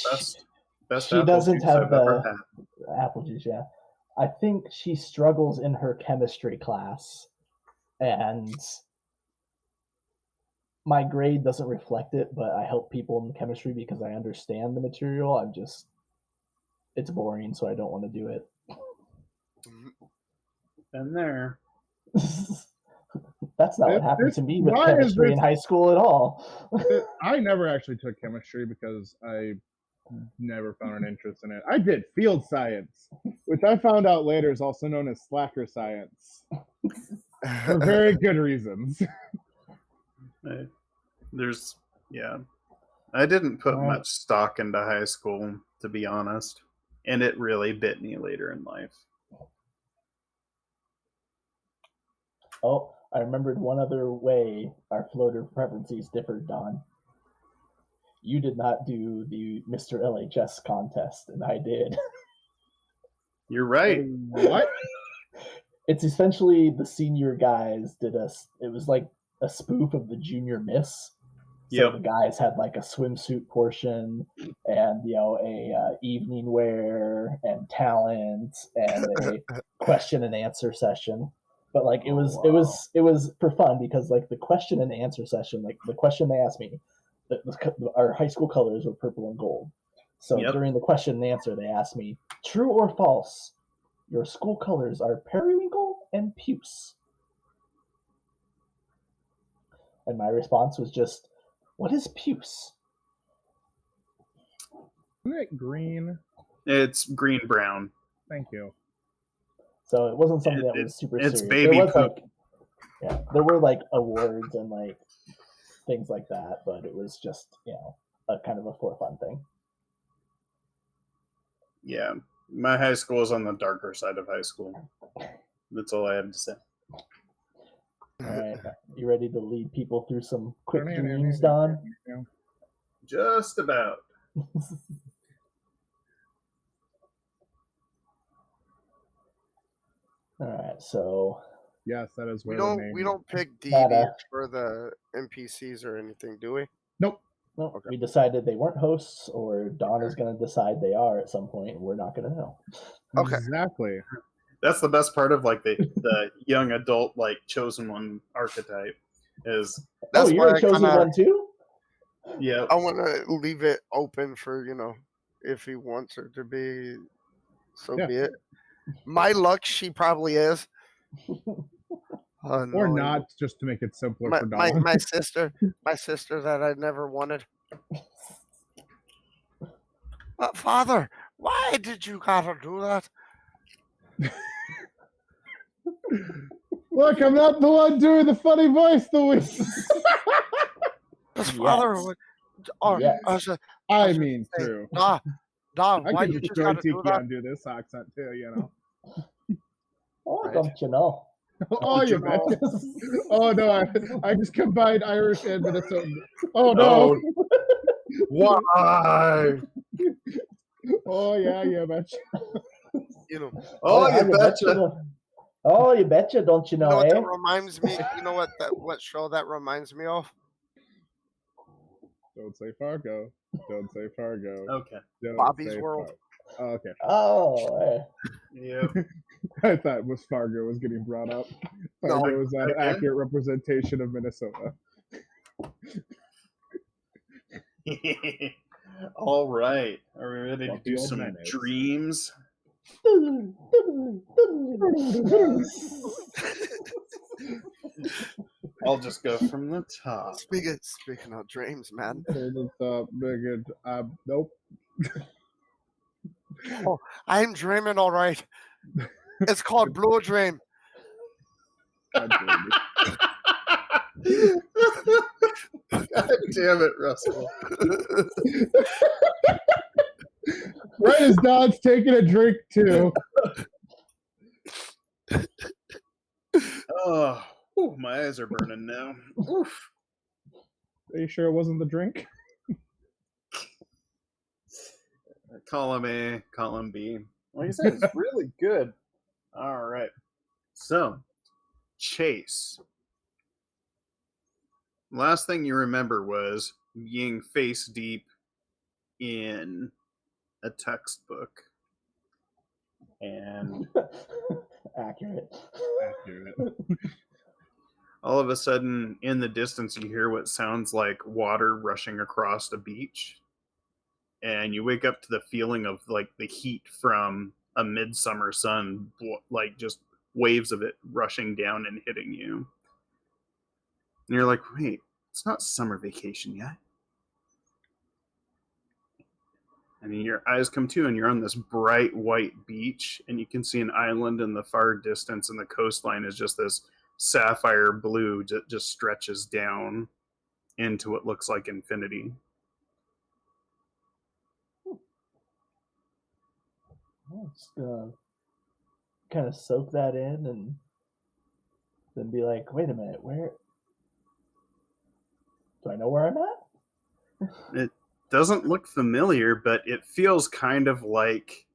best. She doesn't have the apple juice. Yeah, I think she struggles in her chemistry class, and my grade doesn't reflect it. But I help people in chemistry because I understand the material. It's boring, so I don't want to do it. Been there. That's not what happened to me with chemistry in high school at all. I never actually took chemistry because I never found an interest in it. I did field science, which I found out later is also known as slacker science. For very good reasons. I didn't put much stock into high school, to be honest. And it really bit me later in life. Oh, I remembered one other way our floater preferences differed, Don. You did not do the Mr. LHS contest, and I did. You're right. What? It's essentially the senior guys did it was like a spoof of the junior miss. So Yep. the guys had like a swimsuit portion and a evening wear and talent and a question and answer session. But like it was for fun because like the question and answer session, like the question they asked me, our high school colors were purple and gold. So during the question and answer, they asked me, true or false, your school colors are periwinkle and puce. And my response was just, what is puce? Isn't it green? It's green-brown. Thank you. So it wasn't something that was super it's serious. baby there was poop. there were like awards and like things like that, but it was just a kind of a for fun thing. Yeah, my high school is on the darker side of high school. That's all I have to say. All right, you ready to lead people through some quick dreams, Don? Just about. All right, so yes, that is where we don't pick deities Nada. for the NPCs or anything, do we? Nope. No, Okay. we decided they weren't hosts, or Don is going to decide they are at some point, and we're not going to know. Okay. Exactly. That's the best part of like the young adult like chosen one archetype is. That's you're a chosen one too? Yeah. I want to leave it open for if he wants her to be, so be it. My luck, she probably is. Or not, just to make it simpler for Don. My sister that I never wanted. Father, why did you gotta do that? Look, I'm not the one doing the funny voice the week. His father would. I mean, true. Don, I why could you just join gotta do Tiki that? and do this accent too, Oh, don't you know? Oh, you betcha. Oh no, I just combined Irish and Minnesota. Oh no. Why? Oh yeah, you betcha. Oh, you betcha. Oh, you betcha, don't you know? You know what that reminds me? You know what show that reminds me of? Don't say Fargo. Don't say Fargo. Okay. Don't Bobby's World. Oh, okay. Oh, yeah. I thought Fargo was getting brought up. Fargo was an accurate representation of Minnesota. All right. Are we ready to do some dreams? I'll just go from the top. Speaking of dreams, man. Nope. Oh, I'm dreaming all right. It's called Blue Dream. God damn it, Russell. Right as Don's taking a drink too. Oh, my eyes are burning now. Oof. Are you sure it wasn't the drink? Column A, column B. Like I said, it's really good. All right. So, Chase. Last thing you remember was being face deep in a textbook. And accurate. All of a sudden, in the distance, you hear what sounds like water rushing across a beach. And you wake up to the feeling of like the heat from a midsummer sun, like just waves of it rushing down and hitting you. And you're like, wait, it's not summer vacation yet. And your eyes come to, and you're on this bright white beach, and you can see an island in the far distance, and the coastline is just this sapphire blue that just stretches down into what looks like infinity. I'm just gonna kind of soak that in and then be like, wait a minute, where do I know where I'm at? It doesn't look familiar, but it feels kind of like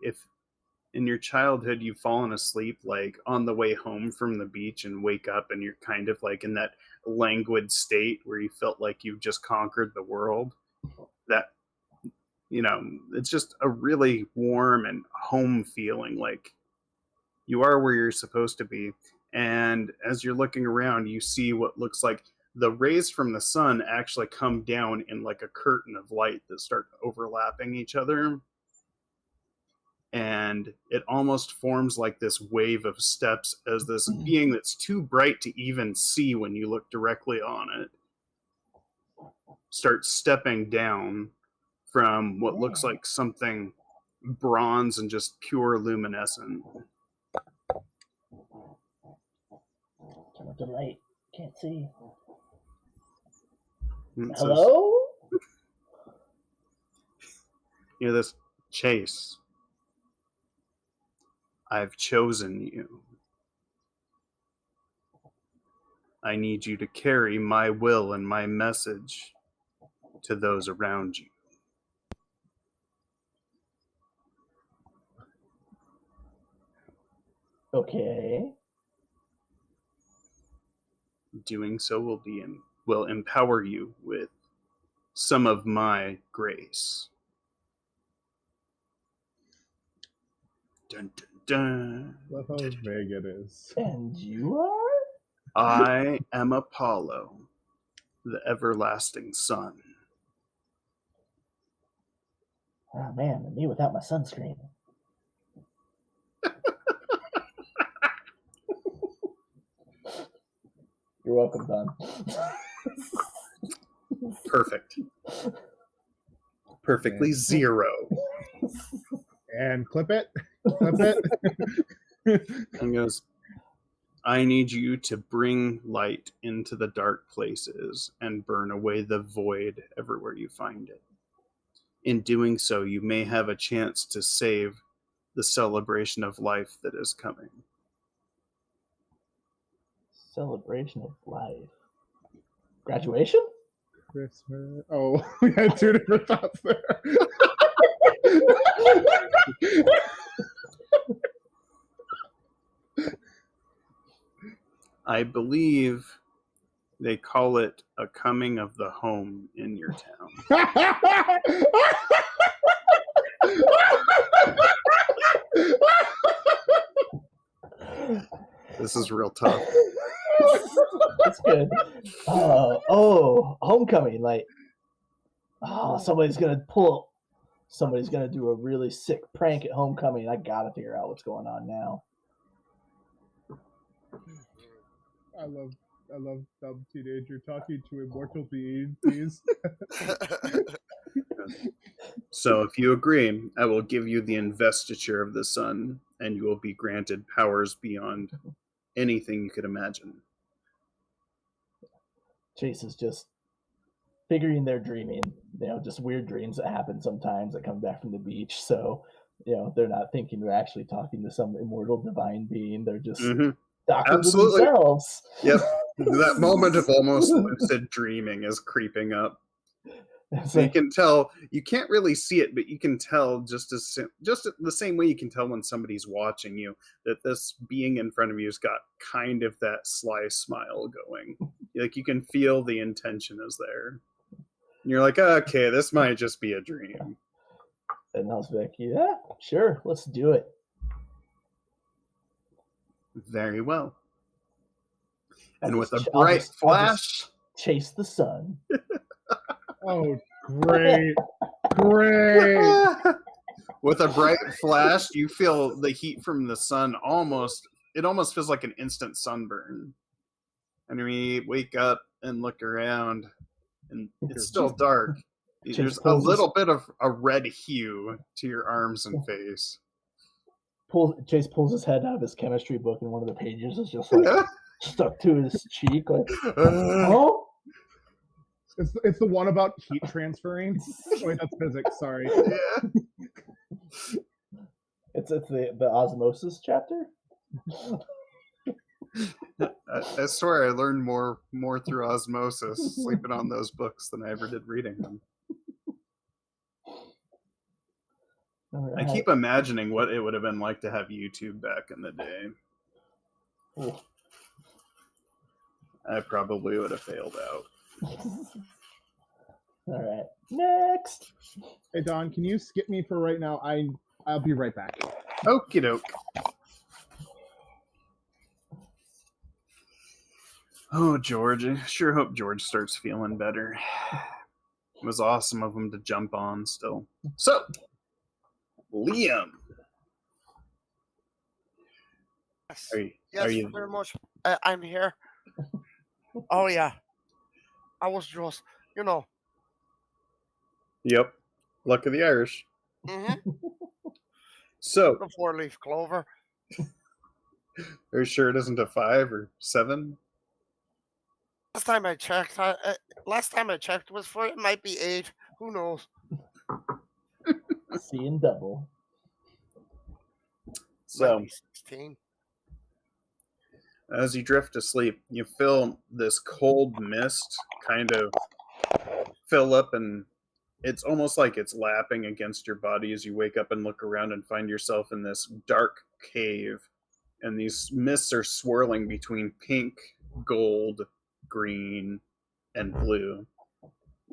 if in your childhood you've fallen asleep like on the way home from the beach and wake up and you're kind of like in that languid state where you felt like you've just conquered the world. That, it's just a really warm and home feeling, like you are where you're supposed to be. And as you're looking around, you see what looks like the rays from the sun actually come down in like a curtain of light that start overlapping each other. And it almost forms like this wave of steps as this being that's too bright to even see when you look directly on it starts stepping down from what looks like something bronze and just pure luminescent. Turn up the light. Can't see. And Hello? This Chase. I've chosen you. I need you to carry my will and my message to those around you. Okay. Doing so will empower you with some of my grace. Dun, dun, dun. Love how vague it is. And you are? I am Apollo, the everlasting sun. Oh man, and me without my sunscreen. You're welcome, Don. Perfect. Perfectly zero. And clip it. Clip it. And goes, I need you to bring light into the dark places and burn away the void everywhere you find it. In doing so, you may have a chance to save the celebration of life that is coming. Celebration of life. Graduation? Christmas. Oh, we had two different thoughts there. I believe they call it a coming of the home in your town. This is real tough. That's good. Homecoming. Like, somebody's gonna do a really sick prank at homecoming. I gotta figure out what's going on now. I love dumb teenager talking to immortal beings. So if you agree, I will give you the investiture of the sun, and you will be granted powers beyond anything you could imagine. Chase is just figuring they're dreaming, just weird dreams that happen sometimes that come back from the beach. So, they're not thinking they're actually talking to some immortal divine being. They're just talking to themselves. Yep. That moment of almost lucid dreaming is creeping up. So you can tell, you can't really see it, but you can tell just the same way you can tell when somebody's watching you, that this being in front of you has got kind of that sly smile going. Like you can feel the intention is there. And you're like, okay, this might just be a dream. And I was like, yeah, sure, let's do it. Very well. And with a bright flash, chase the sun. Oh, great. Great. With a bright flash, you feel the heat from the sun it almost feels like an instant sunburn. And we wake up and look around, and it's still dark. There's a little bit of a red hue to your arms and face. Chase pulls his head out of his chemistry book, and one of the pages is just like stuck to his cheek. Like, oh? It's the one about heat transferring. Wait, that's physics. Sorry. It's the osmosis chapter. I swear I learned more through osmosis sleeping on those books than I ever did reading them. Right. I keep imagining what it would have been like to have YouTube back in the day. Ooh. I probably would have failed out. All right. Next. Hey Don, can you skip me for right now? I'll be right back. Okie doke. Oh, George. I sure hope George starts feeling better. It was awesome of him to jump on still. So, Liam. Yes, Are you, yes, are you very much. I'm here. Oh yeah, I was just, you know. Yep. Luck of the Irish. Mm-hmm. So, The four-leaf clover. are you sure it isn't a 5 or 7? Last time I checked was for it might be 8. Who knows? Seeing double. So, Might be 16. as you drift to sleep, you feel this cold mist kind of fill up, and it's almost like it's lapping against your body as you wake up and look around and find yourself in this dark cave. And these mists are swirling between pink, gold, green, and blue.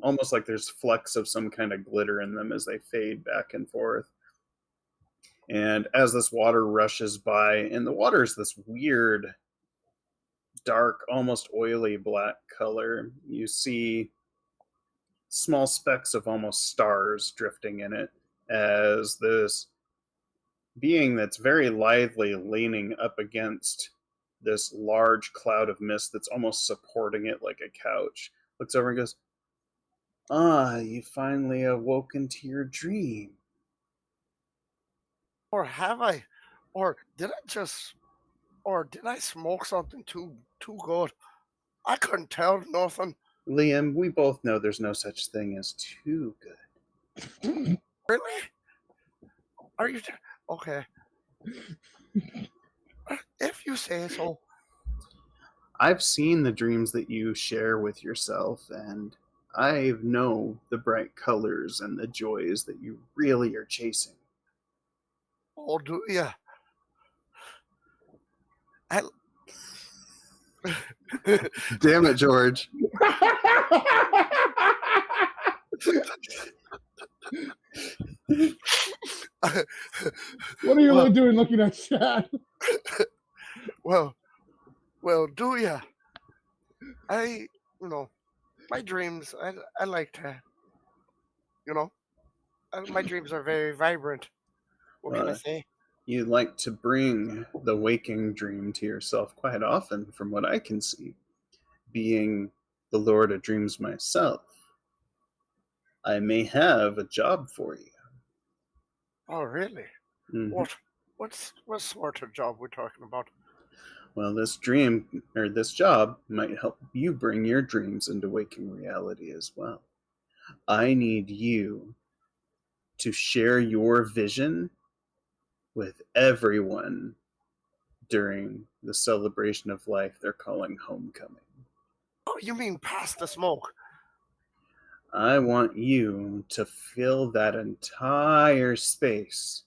Almost like there's flecks of some kind of glitter in them as they fade back and forth. And as this water rushes by, and the water is this weird, dark, almost oily black color, you see small specks of almost stars drifting in it as this being that's very lively leaning up against this large cloud of mist that's almost supporting it like a couch looks over and goes, you finally awoken to your dream. Or have I? Or did I smoke something too good? I couldn't tell nothing. Liam, we both know there's no such thing as too good. Really? Are you okay? If you say so. I've seen the dreams that you share with yourself, and I know the bright colors and the joys that you really are chasing. Oh, do ya? Damn it, George. What are you doing looking at chat? Well, do ya? My dreams, I like to, my dreams are very vibrant. What can I say? You like to bring the waking dream to yourself quite often, from what I can see. Being the Lord of Dreams myself, I may have a job for you. Oh, really? Mm-hmm. What sort of job we're talking about? Well, this job might help you bring your dreams into waking reality as well. I need you to share your vision with everyone during the celebration of life they're calling homecoming. Oh, you mean past the smoke? I want you to fill that entire space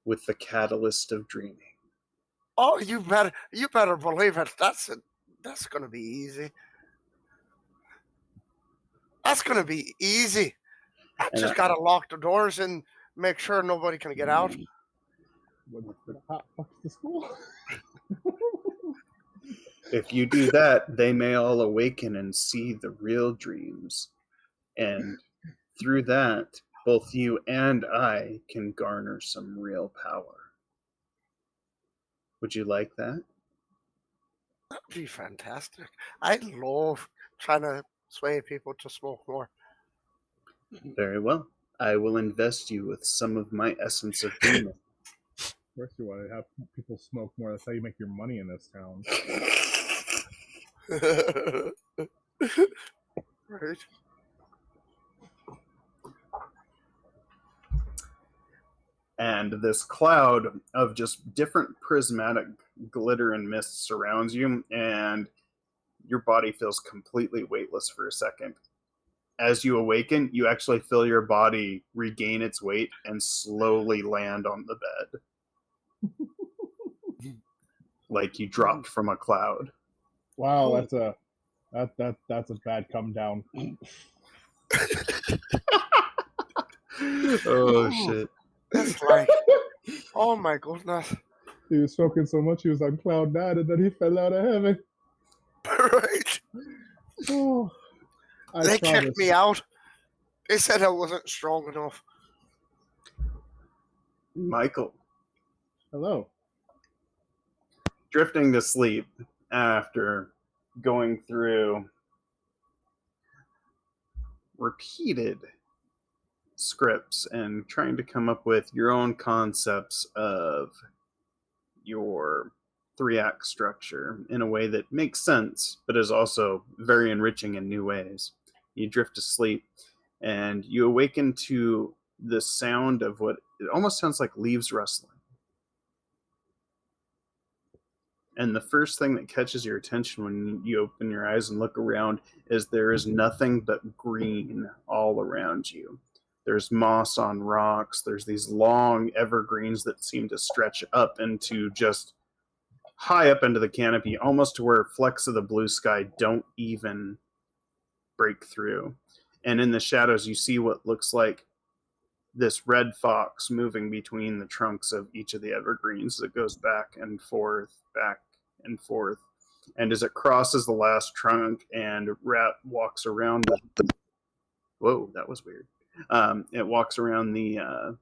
with the catalyst of dreaming. Oh, you better believe it. That's gonna be easy. That's gonna be easy. I And just gotta lock the doors and make sure nobody can get out. What the hot fuck's the school? if you do that, they may all awaken and see the real dreams. And through that, both you and I can garner some real power. Would you like that? That'd be fantastic. I love trying to sway people to smoke more. Very well. I will invest you with some of my essence of dreaming. First, you want to have people smoke more. That's how you make your money in this town. Right. And this cloud of just different prismatic glitter and mist surrounds you, and your body feels completely weightless for a second. As you awaken, you actually feel your body regain its weight and slowly land on the bed. Like you dropped from a cloud. Wow, that's a bad come down. Oh shit. That's like, oh my goodness. He was smoking so much he was on cloud 9 and then he fell out of heaven. Right. Oh, They kicked me out. They said I wasn't strong enough. Michael. Hello. Drifting to sleep after going through repeated scripts and trying to come up with your own concepts of your 3-act structure in a way that makes sense but is also very enriching in new ways. You drift to sleep and you awaken to the sound of what it almost sounds like leaves rustling. And the first thing that catches your attention when you open your eyes and look around is there is nothing but green all around you. There's moss on rocks. There's these long evergreens that seem to stretch up into just high up into the canopy, almost to where flecks of the blue sky don't even break through. And in the shadows, you see what looks like this red fox moving between the trunks of each of the evergreens that goes back and forth, back and forth. And as it crosses the last trunk and Rat walks around the whoa, that was weird. It walks around the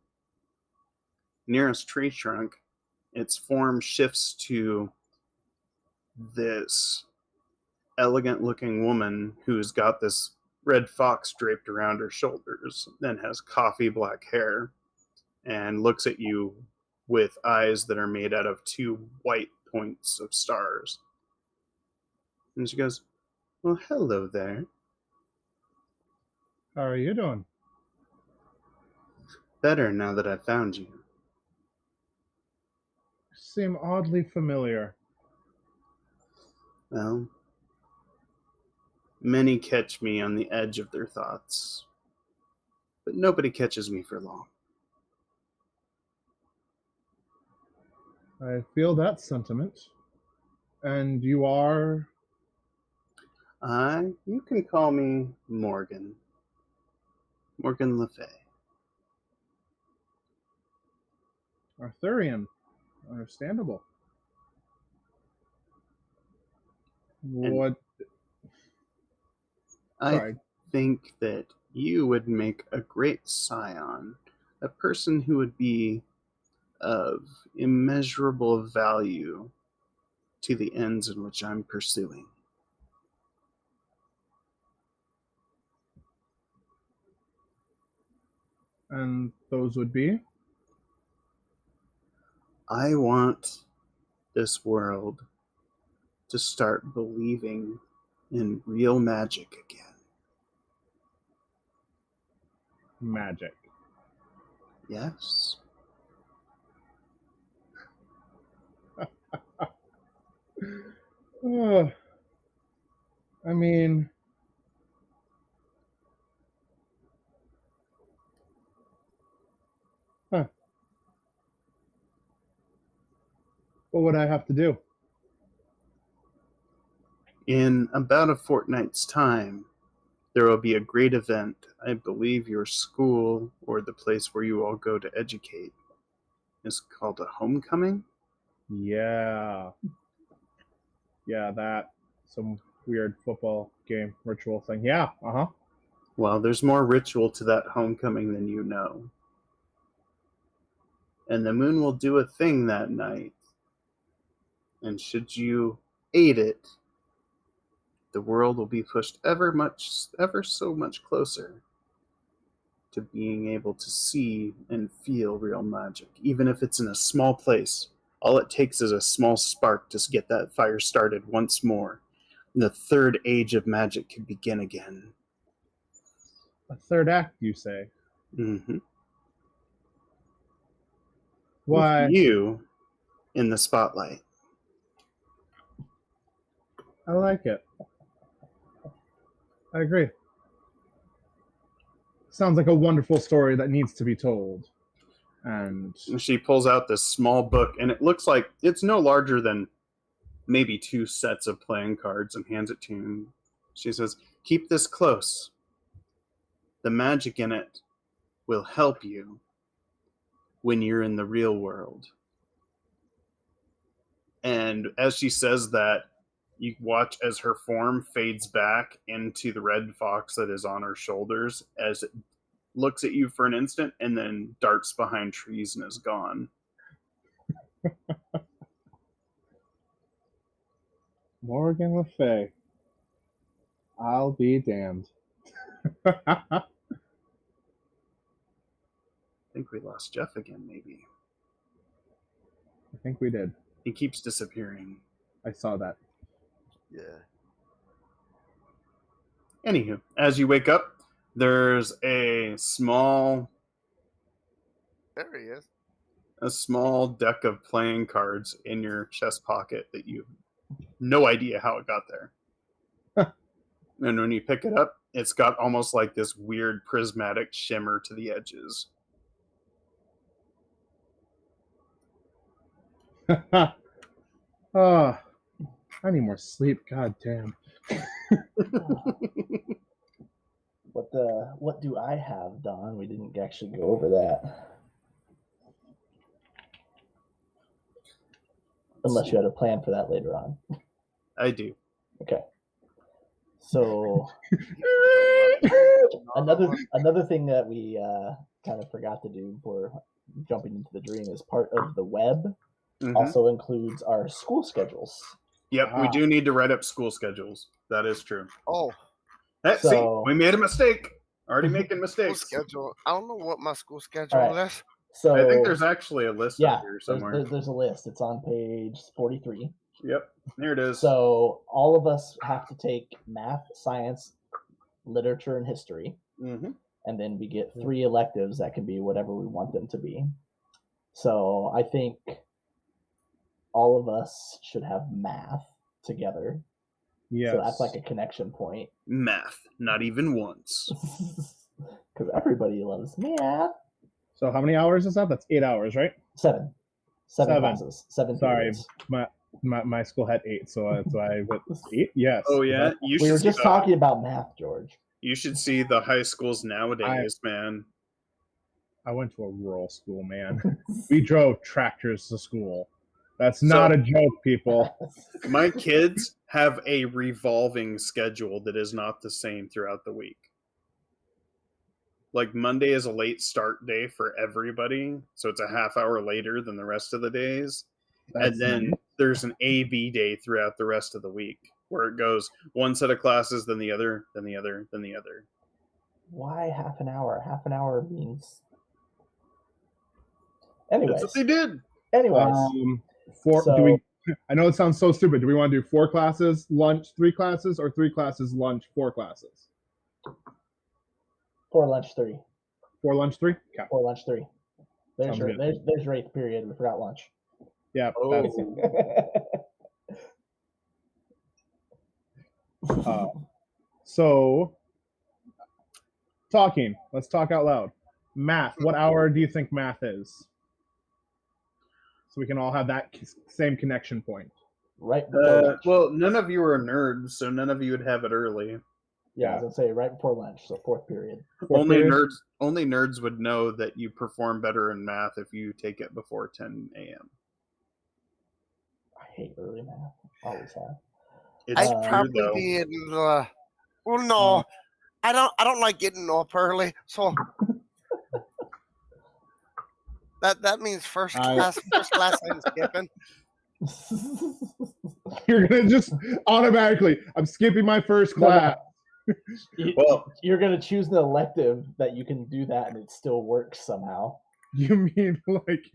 nearest tree trunk. Its form shifts to this elegant looking woman who's got this red fox draped around her shoulders, then has coffee black hair, and looks at you with eyes that are made out of 2 white points of stars. And she goes, "Well, hello there. How are you doing?" Better now that I've found you." You seem oddly familiar. Well, many catch me on the edge of their thoughts, but nobody catches me for long. I feel that sentiment. And you are? You can call me Morgan. Morgan Le Fay. Arthurian. Understandable. What? Sorry. I think that you would make a great scion, a person who would be of immeasurable value to the ends in which I'm pursuing. And those would be? I want this world to start believing in real magic again. Magic. Yes. I mean, what would I have to do? In about a fortnight's time, there will be a great event. I believe your school, or the place where you all go to educate, is called a homecoming. Yeah. Yeah, that. Some weird football game ritual thing. Yeah, uh-huh. Well, there's more ritual to that homecoming than you know. And the moon will do a thing that night. And should you aid it, the world will be pushed ever so much closer to being able to see and feel real magic, even if it's in a small place. All it takes is a small spark to get that fire started once more. And the third age of magic could begin again. A third act, you say? Mm-hmm. Why? With you in the spotlight. I like it. I agree. Sounds like a wonderful story that needs to be told. And she pulls out this small book, and it looks like it's no larger than maybe 2 sets of playing cards, and hands it to him. She says, "Keep this close. The magic in it will help you when you're in the real world." And as she says that, you watch as her form fades back into the red fox that is on her shoulders as it looks at you for an instant and then darts behind trees and is gone. Morgan Le Fay. I'll be damned. I think we lost Jeff again, maybe. I think we did. He keeps disappearing. I saw that. Yeah. Anywho, as you wake up, there's a small There he is. deck of playing cards in your chest pocket that you have no idea how it got there. And when you pick it up, it's got almost like this weird prismatic shimmer to the edges. Oh, I need more sleep. God damn. What do I have, Don? We didn't actually go over that. Unless you had a plan for that later on. I do. Okay. So another thing that we kind of forgot to do before jumping into the dream is part of the web also includes our school schedules. Yep, we do need to write up school schedules. That is true. Oh, see, we made a mistake. Already making mistakes. School schedule. I don't know what my school schedule is. So I think there's actually a list up here somewhere. There's a list. It's on page 43. Yep, there it is. So all of us have to take math, science, literature, and history. Mm-hmm. And then we get 3 electives that can be whatever we want them to be. So I think all of us should have math together. Yes. So that's like a connection point. Math, not even once. Because everybody loves math. So how many hours is that? That's 8 hours, right? 7 classes. 7 Sorry, periods. my school had 8, so that's why I went 8. Yes. Oh yeah, We were just talking about math, George. You should see the high schools nowadays, man. I went to a rural school, man. We drove tractors to school. That's not a joke, people. My kids have a revolving schedule that is not the same throughout the week. Like Monday is a late start day for everybody, so it's a half hour later than the rest of the days. And then there's an A-B day throughout the rest of the week, where it goes one set of classes, then the other, then the other, then the other. Why half an hour? Half an hour means... Anyways. That's what they did. Anyways. I know it sounds so stupid. Do we want to do 4 classes, lunch, 3 classes, or 3 classes, lunch, 4 classes? 4 lunch, 3. 4 lunch, 3? Okay. 4 lunch, 3. There's your 8th period. We forgot lunch. Yeah. So, talking. Let's talk out loud. Math. What hour do you think math is? So we can all have that same connection point. Right. Well, none of you are nerds, so none of you would have it early. Yeah, I was gonna say right before lunch, so 4th period. Only nerds would know that you perform better in math if you take it before 10 a.m. I hate early math. Always have. I'd probably be in the. Well, no, I don't like getting up early, so that means first class I'm skipping. You're gonna just automatically. I'm skipping my first class. You're gonna choose an elective that you can do that and it still works somehow. You mean like?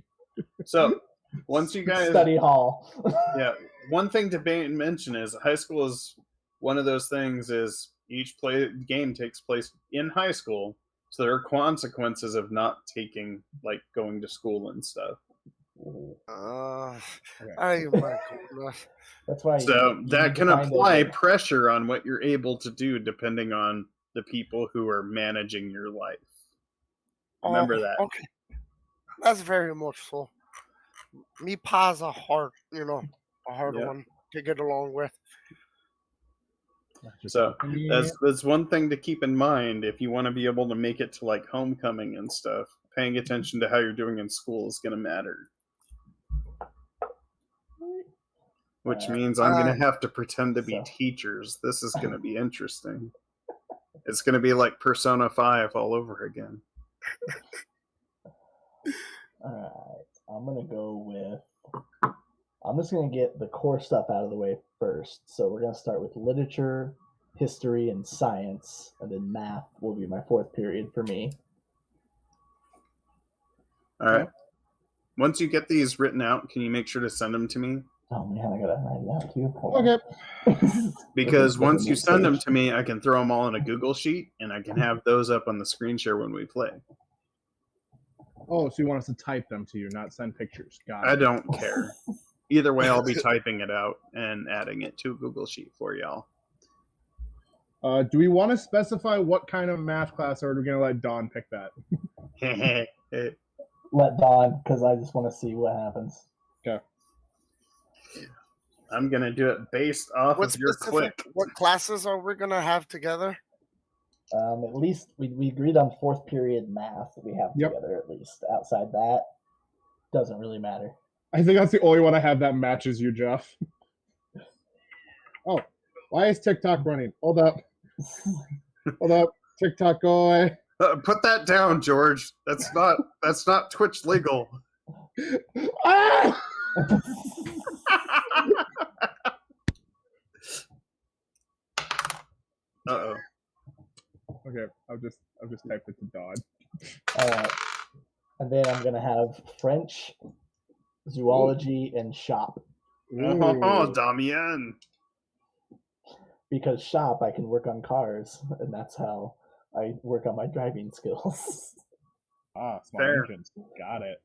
So once you guys study hall. Yeah, one thing to mention is high school is one of those things. Is each game takes place in high school, so there are consequences of not going to school and stuff. Ay, my goodness. That's why. So you that need can to find apply pressure on what you're able to do depending on the people who are managing your life. Remember that. Okay. That's very much so. Me pa's a hard one to get along with. So that's one thing to keep in mind if you want to be able to make it to like homecoming and stuff. Paying attention to how you're doing in school is going to matter. Which means I'm going to have to pretend to be teachers. This is going to be interesting. It's going to be like Persona 5 all over again. Alright, I'm going to go with... I'm just going to get the core stuff out of the way first. So we're going to start with literature, history, and science, and then math will be my fourth period for me. All right. Once you get these written out, can you make sure to send them to me? Oh man, I gotta write it out too. Okay. Because once you send them to me, I can throw them all in a Google sheet, and I can have those up on the screen share when we play. Oh, so you want us to type them to you, not send pictures? Got it. I don't care. Either way, I'll be typing it out and adding it to a Google sheet for y'all. Do we want to specify what kind of math class, or are we going to let Dawn pick that? Let Dawn, because I just want to see what happens. Okay. I'm going to do it based off of your click. What classes are we going to have together? At least we agreed on fourth period math we have together, at least. Outside that, doesn't really matter. I think that's the only one I have that matches you, Jeff. Oh, why is TikTok running? Hold up. Hold up. TikTok, go away. Put that down, George. That's not Twitch legal. Ah! Uh-oh. Okay, I've just typed it to Dawn. Alright. And then I'm gonna have French, zoology, and shop. Oh, Damien. Because shop, I can work on cars, and that's how I work on my driving skills. Ah, small engines. Got it.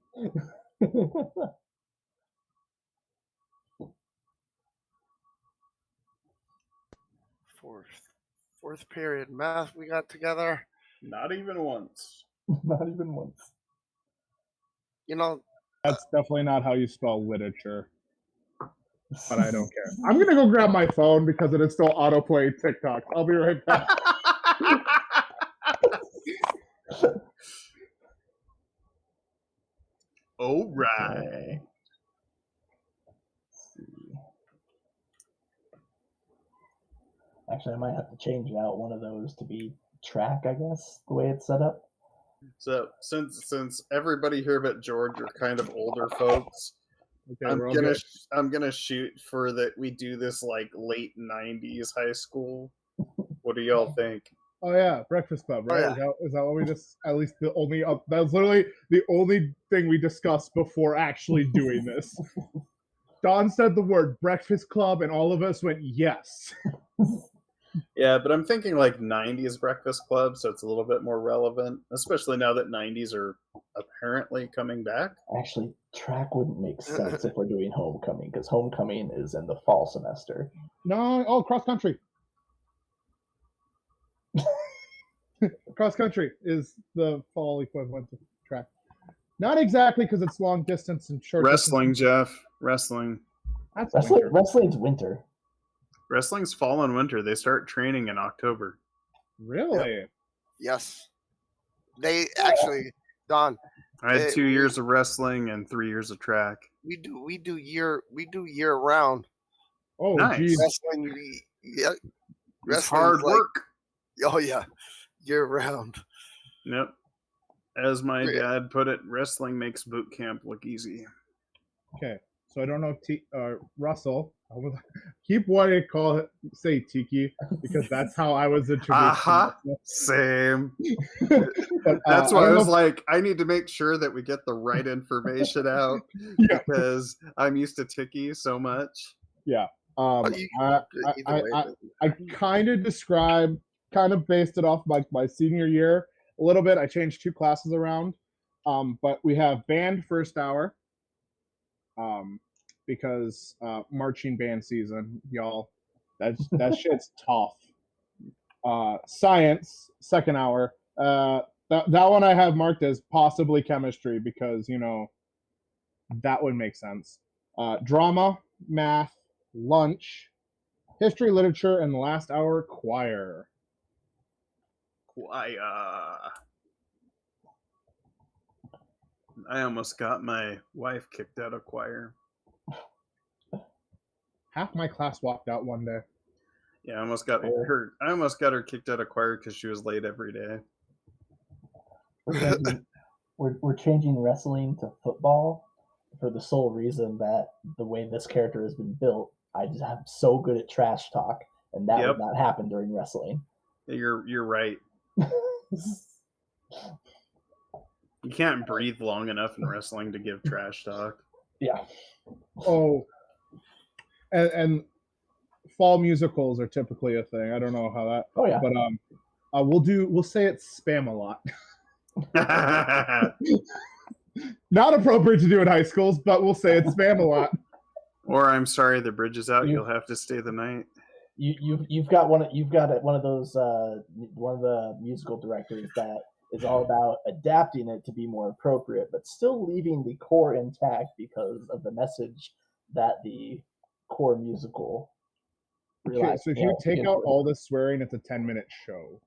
Fourth period math we got together. Not even once. Not even once. You know, that's definitely not how you spell literature. But I don't care. I'm gonna go grab my phone because it is still autoplay TikTok. I'll be right back. All right. Actually, I might have to change out one of those to be track, I guess, the way it's set up. So since everybody here but George are kind of older folks, okay, I'm gonna shoot for that we do this like late 90s high school. What do y'all think? Oh yeah, Breakfast Club, right? Oh, yeah. Is that what we just at least the only that was literally the only thing we discussed before actually doing this. Dawn said the word Breakfast Club and all of us went yes. Yeah, but I'm thinking like 90s Breakfast Club, so it's a little bit more relevant, especially now that 90s are apparently coming back. Actually, track wouldn't make sense if we're doing homecoming, because homecoming is in the fall semester. No, cross country. Cross country is the fall equivalent of track. Not exactly, because it's long distance and short wrestling, distance. Jeff. Wrestling. Wrestling's winter. Wrestling's fall and winter. They start training in October. Really? Yep. Yes. They actually, Don. I had 2 years of wrestling and 3 years of track. We do year round. Oh, nice. Geez. Wrestling, it's hard work. Oh yeah, year round. Yep. As my dad put it, wrestling makes boot camp look easy. Okay, so I don't know if Russell. I would keep wanting to say Tiki because that's how I was introduced. Same. But, that's why I was like, I need to make sure that we get the right information out because I'm used to Tiki so much. Yeah. I kind of based it off my senior year a little bit. I changed 2 classes around, but we have band first hour, because marching band season, y'all. That shit's tough. Science, second hour. That one I have marked as possibly chemistry because that would make sense. Drama, math, lunch, history, literature, and the last hour choir. I almost got my wife kicked out of choir. Half my class walked out one day. Yeah, I almost got her. I almost got her kicked out of choir because she was late every day. We're changing wrestling to football for the sole reason that the way this character has been built, I just am so good at trash talk, and that would not happen during wrestling. You're right. You can't breathe long enough in wrestling to give trash talk. Yeah. Oh, and fall musicals are typically a thing. I don't know how that. Oh yeah. But we'll say it's spam a lot. Not appropriate to do in high schools, but we'll say it's spam a lot. Or I'm sorry, the bridge is out. You'll have to stay the night. You've got one of those one of the musical directors that is all about adapting it to be more appropriate, but still leaving the core intact because of the message that the core musical. Okay, so if you take out all the swearing, it's a 10-minute show.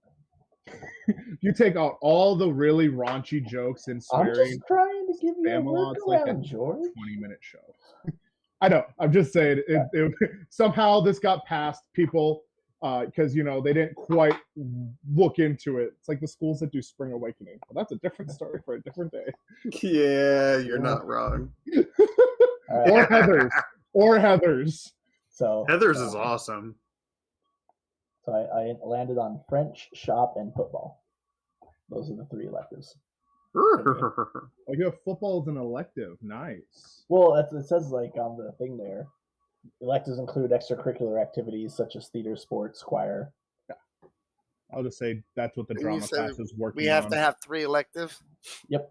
You take out all the really raunchy jokes and swearing. I'm just trying to give you a workaround, George. 20-minute show. I know. I'm just saying. Somehow this got past people because they didn't quite look into it. It's like the schools that do Spring Awakening. Well, that's a different story for a different day. Yeah, you're not wrong. Right. Or Heathers. So Heathers is awesome. So I landed on French, shop, and football. Those are the 3 electives. Like, football is an elective. Nice. Well, it says on the thing there. Electives include extracurricular activities such as theater, sports, choir. Yeah. I'll just say that's what the drama class is working on. We have to have 3 electives? Yep.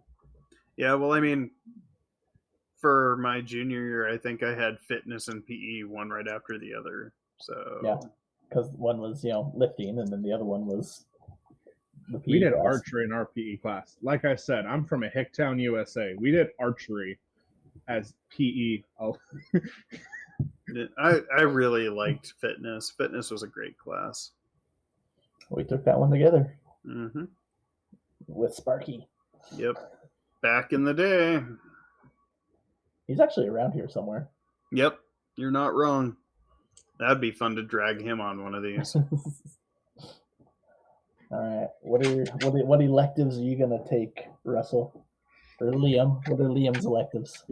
Yeah, well, I mean, for my junior year, I think I had fitness and PE one right after the other. So yeah, because one was lifting, and then the other one was the PE we did class. archery in our PE class. Like I said, I'm from a Hicktown, USA. We did archery as PE. I really liked fitness. Fitness was a great class. We took that one together. Mm-hmm. With Sparky. Yep. Back in the day. He's actually around here somewhere. Yep. You're not wrong. That'd be fun to drag him on one of these. All right. What electives are you gonna take, Russell? Or Liam? What are Liam's electives?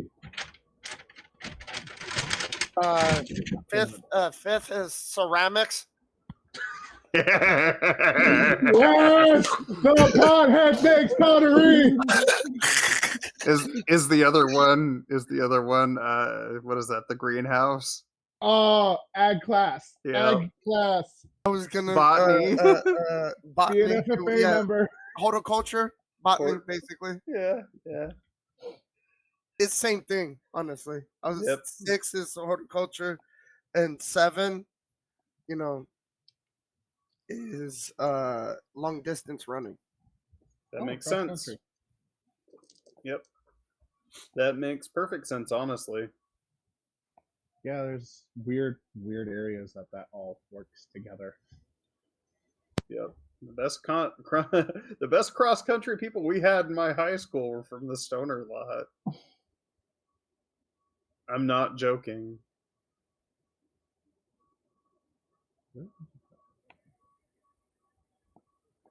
Fifth is ceramics. Yes, the pothead makes pottery. Is the other one? What is that? The greenhouse. Ag class. Yeah. Ag class. I was gonna botany. Be an FFA member. Horticulture, botany, basically. Yeah. It's the same thing, honestly. 6 is horticulture, and 7, is long distance running. That makes sense. Country. Yep. That makes perfect sense, honestly. Yeah, there's weird areas that all works together. Yep. The best cross country people we had in my high school were from the stoner lot. I'm not joking.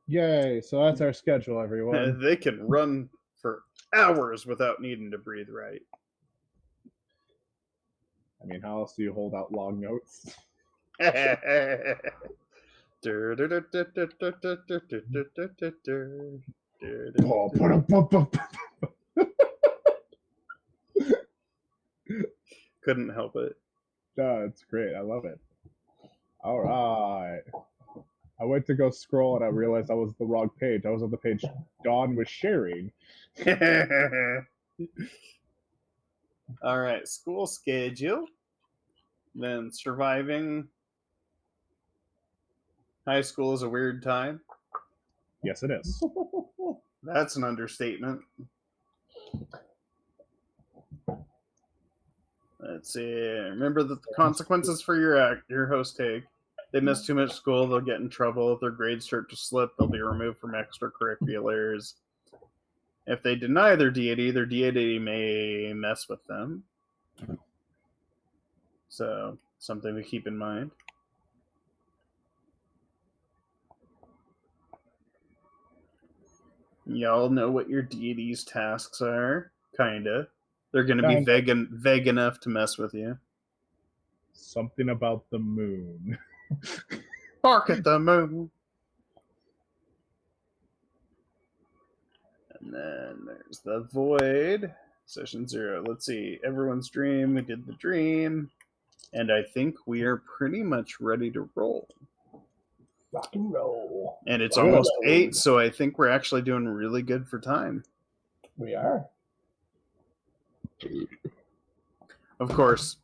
Yay, so that's our schedule, everyone. They can run for hours without needing to breathe right. I mean, how else do you hold out long notes? Couldn't help it. No, it's great. I love it. All right. I went to go scroll and I realized I was the wrong page. I was on the page Dawn was sharing. All right, school schedule. Then surviving high school is a weird time. Yes, it is. That's an understatement. Let's see. Remember the consequences for your host take. They miss too much school, they'll get in trouble. If their grades start to slip, they'll be removed from extracurriculars. If they deny their deity may mess with them. So, something to keep in mind. Y'all know what your deity's tasks are, kinda. They're going to be vague enough to mess with you. Something about the moon. Bark at the moon. And then there's the void. Session 0. Let's see. Everyone's dream. We did the dream. And I think we are pretty much ready to roll. Rock and roll. And it's almost 8, so I think we're actually doing really good for time. We are. Of course,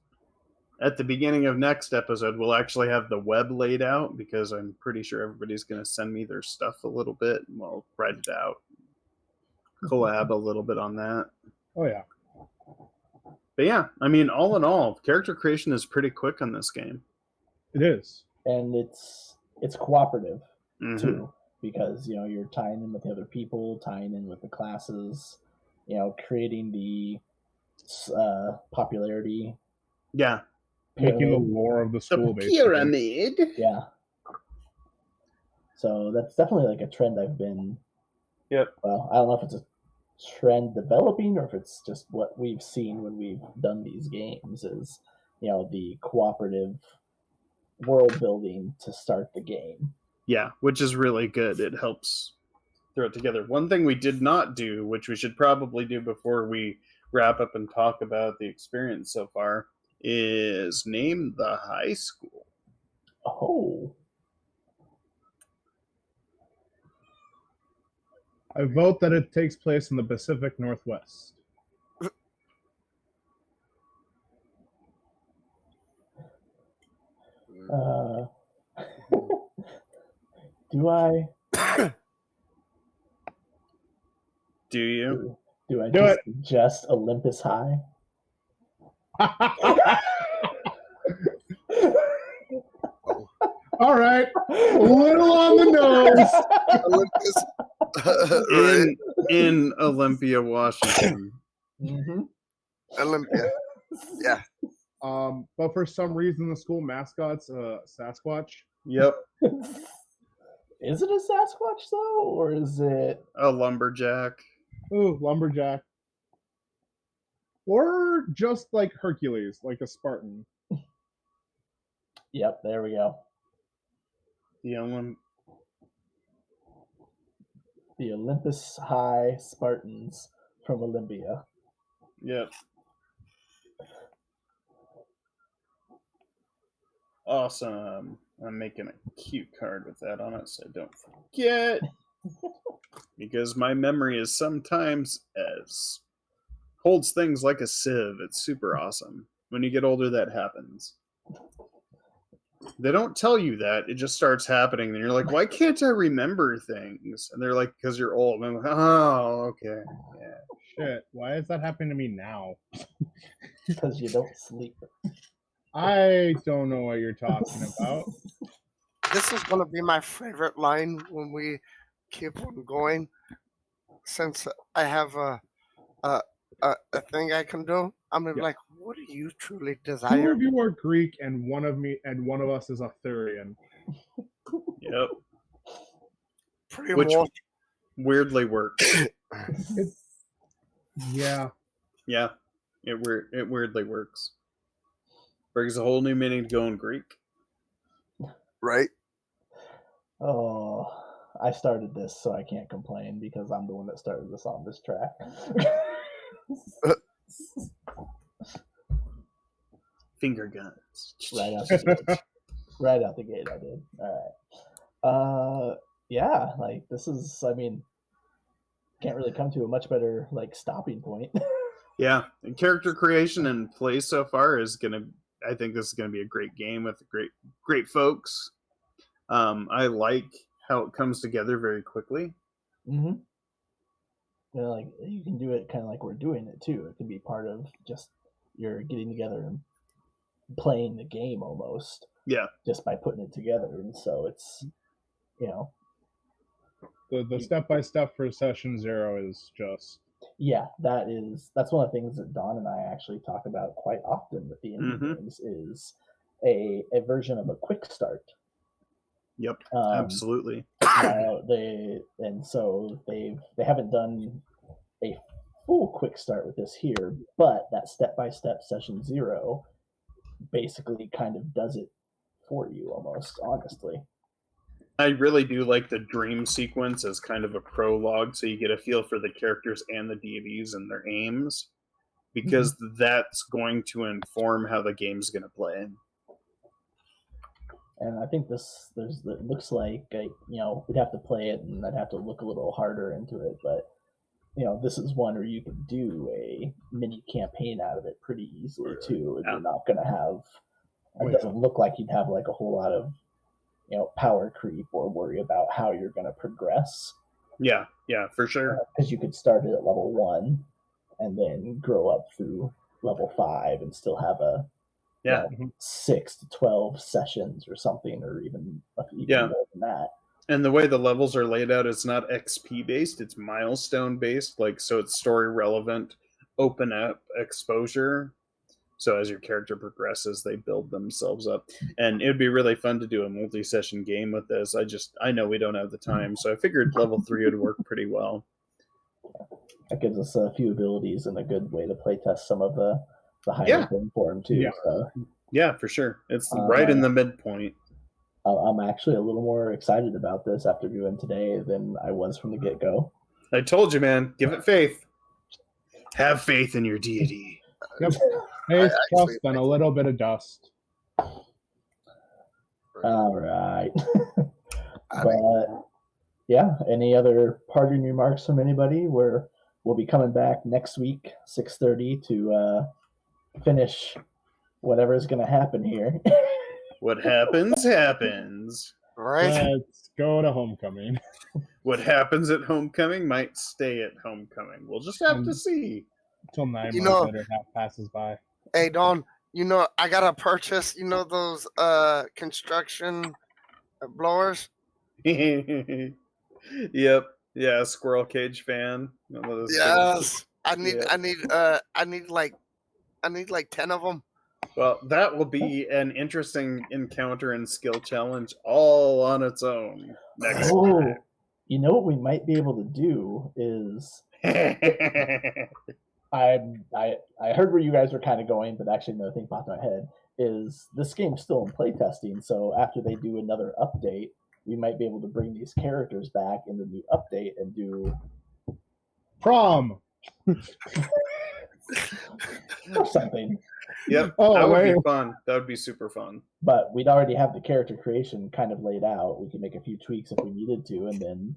at the beginning of next episode, we'll actually have the web laid out because I'm pretty sure everybody's going to send me their stuff a little bit and we'll write it out. Collab a little bit on that. Oh, yeah. But yeah, I mean, all in all, character creation is pretty quick on this game. It is. And it's cooperative, Mhm. too, because, you're tying in with the other people, tying in with the classes, creating the popularity. Yeah. Making the lore of the school, basically. Pyramid. Yeah. So that's definitely like a trend I've been... Yep. Well, I don't know if it's a trend developing or if it's just what we've seen when we've done these games is, the cooperative world building to start the game. Yeah, which is really good. It helps throw it together. One thing we did not do, which we should probably do before we wrap up and talk about the experience so far, is name the high school. Oh. I vote that it takes place in the Pacific Northwest. Do I? Do you? Do I Do just suggest Olympus High? All right. A little on the nose. Right. In Olympia, Washington. Mm-hmm. Olympia. Yeah. But for some reason, the school mascot's Sasquatch. Yep. Is it a Sasquatch, though? Or is it... A lumberjack. Ooh, lumberjack. Or just like Hercules, like a Spartan. Yep, there we go. The Olympus High Spartans from Olympia. Yep. Awesome. I'm making a cute card with that on it so I don't forget. Because my memory is sometimes as holds things like a sieve. It's super awesome. When you get older, that happens. They don't tell you that. It just starts happening. And you're like, why can't I remember things? And they're like, because you're old. And I'm like, oh, okay. Yeah. Shit, why is that happening to me now? Because you don't sleep. I don't know what you're talking about. This is going to be my favorite line when we keep on going. Since I have a thing I can do, I'm gonna be like, what do you truly Two desire? of you are Greek, and one of us is Arthurian. Yep. Pretty Which much. weirdly works. Yeah. Yeah. It weirdly works. Brings a whole new meaning to going Greek. Right? Oh, I started this, so I can't complain because I'm the one that started this on this track. Finger guns. Right out the gate. Right out the gate, I did. All right. Yeah, like this is. I mean, can't really come to a much better like stopping point. Yeah, and character creation and play so far is gonna. I think this is gonna be a great game with great folks. I like how it comes together very quickly. Mm-hmm. Like you can do it kind of like we're doing it too. It can be part of just you're getting together and playing the game almost. Yeah, just by putting it together, and so it's The step by step for session 0 is just that's one of the things that Don and I actually talk about quite often with the indie games is a version of a quick start. Yep, absolutely. They haven't done a full quick start with this here, but that step by step session 0 basically kind of does it for you almost, honestly. I really do like the dream sequence as kind of a prologue, so you get a feel for the characters and the deities and their aims, because that's going to inform how the game's going to play. And I think it looks like we'd have to play it, and I'd have to look a little harder into it, but this is one where you can do a mini campaign out of it pretty easily too, and you're not going to have. It doesn't look like you'd have like a whole lot of power creep or worry about how you're going to progress. Yeah, for sure. Because you could start it at level 1 and then grow up through level 5 and still have a 6 to 12 sessions or something, or even more than that. And the way the levels are laid out, it's not XP based, it's milestone based, so it's story relevant, open up exposure. So as your character progresses, they build themselves up. And it would be really fun to do a multi-session game with this. I know we don't have the time, so I figured level 3 would work pretty well. That gives us a few abilities and a good way to play test some of the higher thing for him too. Yeah. So. Yeah, for sure. It's right in the midpoint. I'm actually a little more excited about this after doing today than I was from the get-go. I told you, man. Give it faith. Have faith in your deity. Yep. Faith, trust, and a little bit of dust. All right. But yeah, any other parting remarks from anybody? We'll be coming back next week, 6:30, to finish whatever's going to happen here. What happens, happens. Right. Let's go to homecoming. What happens at homecoming might stay at homecoming. We'll just have to see. Until 9 months later, half passes by. Hey, Don, I got to purchase, those construction blowers? Yep. Yeah, squirrel cage fan. Yes. I need like 10 of them. Well, that will be an interesting encounter and skill challenge all on its own next time. You know what we might be able to do is I heard where you guys were kind of going, but actually another thing popped in my head is this game's still in playtesting, so after they do another update, we might be able to bring these characters back in the new update and do prom or something. Yep. That would be fun. That would be super fun. But we'd already have the character creation kind of laid out. We could make a few tweaks if we needed to, and then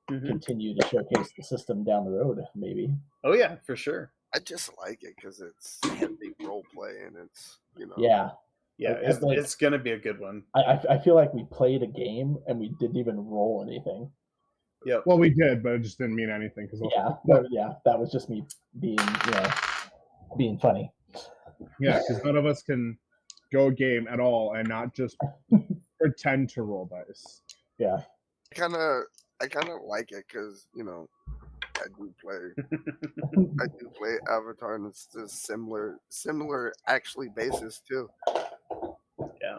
continue to showcase the system down the road, maybe. Oh yeah, for sure. I just like it because it's heavy role play and it's Yeah, it's gonna be a good one. I feel like we played a game and we didn't even roll anything. Yep. Well, we did, but it just didn't mean anything. That was just me being funny. Yeah, because none of us can go game at all and not just pretend to roll dice. Yeah. I kind of like it because I do play Avatar, and it's just similar actually basis too. Yeah,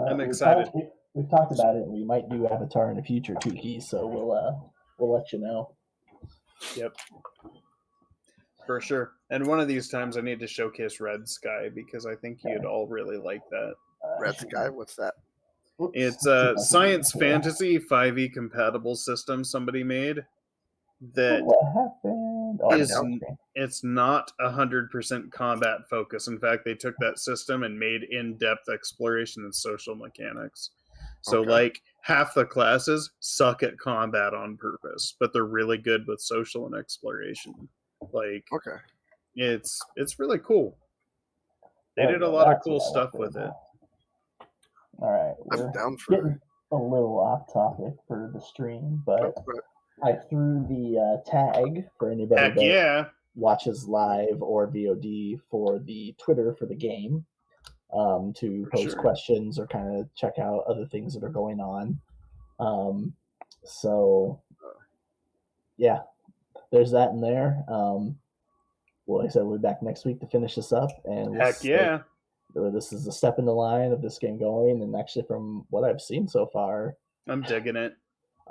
I'm excited. We've talked about it, and we might do Avatar in the future too, Keith. So we'll let you know. Yep, for sure. And one of these times, I need to showcase Red Sky because I think you'd all really like that. Red Sky, what's that? It's a science fantasy 5e compatible system somebody made that it's not 100% combat focus. In fact, they took that system and made in-depth exploration and social mechanics. So half the classes suck at combat on purpose, but they're really good with social and exploration. it's really cool. They There did we a go. lot of That's cool what I stuff wanted. with it. All right, I'm we're down for getting it. a little off topic for the stream, but Nope, but I threw the tag for anybody Heck that yeah. watches live or VOD for the Twitter for the game, to For pose sure. questions or kind of check out other things that are going on. So yeah, there's that in there. Well, like I said, we'll be back next week to finish this up, and Heck yeah. this is a step in the line of this game going. And actually, from what I've seen so far, I'm digging it.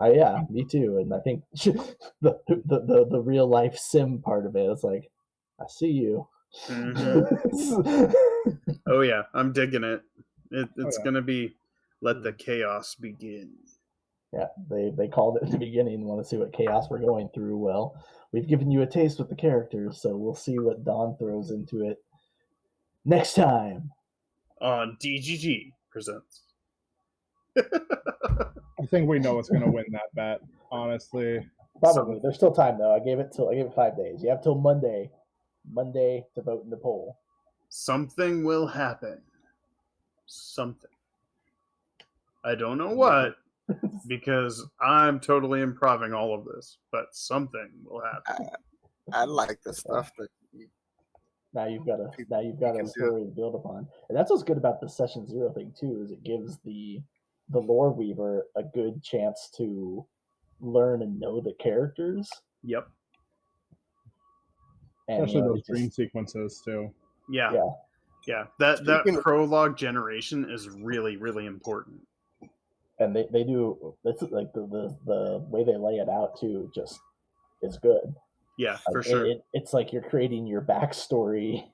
yeah, me too. And I think the real life sim part of it is like, I see you. Mhm. Oh yeah, I'm digging it. It's yeah. gonna be let the chaos begin. Yeah, they called it at the beginning. Want to see what chaos we're going through? Well, we've given you a taste with the characters, so we'll see what Dawn throws into it next time. On DGG presents. I think we know what's going to win that bet, honestly. Probably. There's still time though. I gave it 5 days. You have till Monday to vote in the poll. Something will happen. Something. I don't know what, because I'm totally improving all of this, but something will happen. I like the stuff that Now you've got you a can story to build upon, and that's what's good about the Session Zero thing too. Is it gives the lore weaver a good chance to learn and know the characters. Yep. And, Especially those dream sequences too. Yeah. Yeah. Yeah. That Speaking of- prologue generation is really, really important. And they do, it's like the way they lay it out too, just is good. Yeah, Like, for sure. It's like you're creating your backstory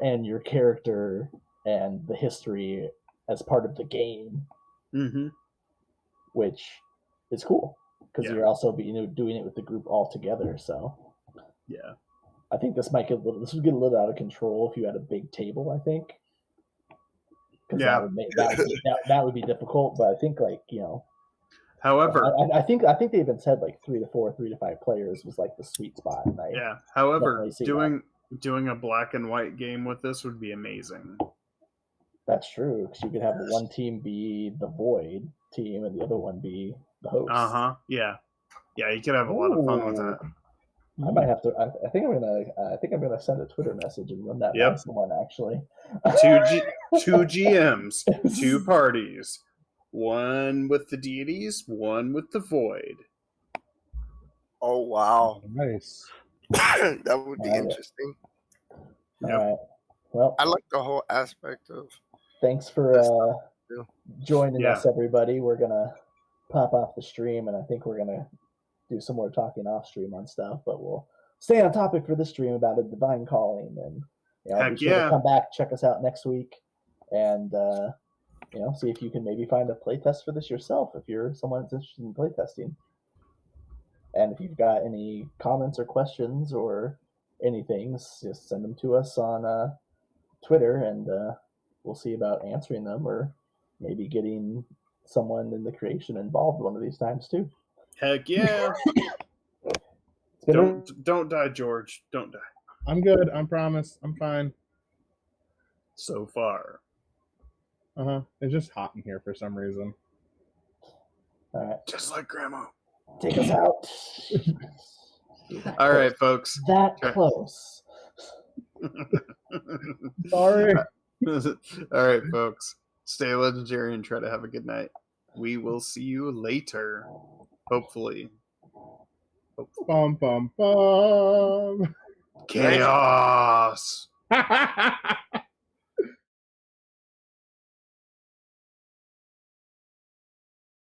and your character and the history as part of the game, Mm-hmm. which is cool because Yeah. you're also doing it with the group all together. So Yeah. I think this would get a little out of control if you had a big table. I think. Yeah. That would be difficult, but I think However, I think they even said like 3 to 4, 3 to 5 players was like the sweet spot. And yeah. However, really see doing a black and white game with this would be amazing. That's true, because you could have one team be the Void team and the other one be the host. Yeah. Yeah, you could have a lot of fun with that. I might have to. I think I'm gonna send a Twitter message and run that by someone actually. Two GMs, 2 parties, one with the deities, one with the void. Oh wow, nice. That would be interesting. All right. Well, I like the whole aspect of. Thanks for joining us, everybody. We're gonna pop off the stream, and I think we're gonna do some more talking off stream on stuff, but we'll stay on topic for this stream about a divine calling, and be sure to come back, check us out next week, and see if you can maybe find a playtest for this yourself if you're someone that's interested in playtesting. And if you've got any comments or questions or anything, just send them to us on Twitter, and we'll see about answering them or maybe getting someone in the creation involved one of these times too. Heck yeah. Don't die, George. Don't die. I'm good. I promise. I'm fine. So far. It's just hot in here for some reason. All right. Just like Grandma. Take us out. All right, folks. That close. Sorry. All right, folks. Stay legendary and try to have a good night. We will see you later. Hopefully. Bum, bum, bum. Chaos.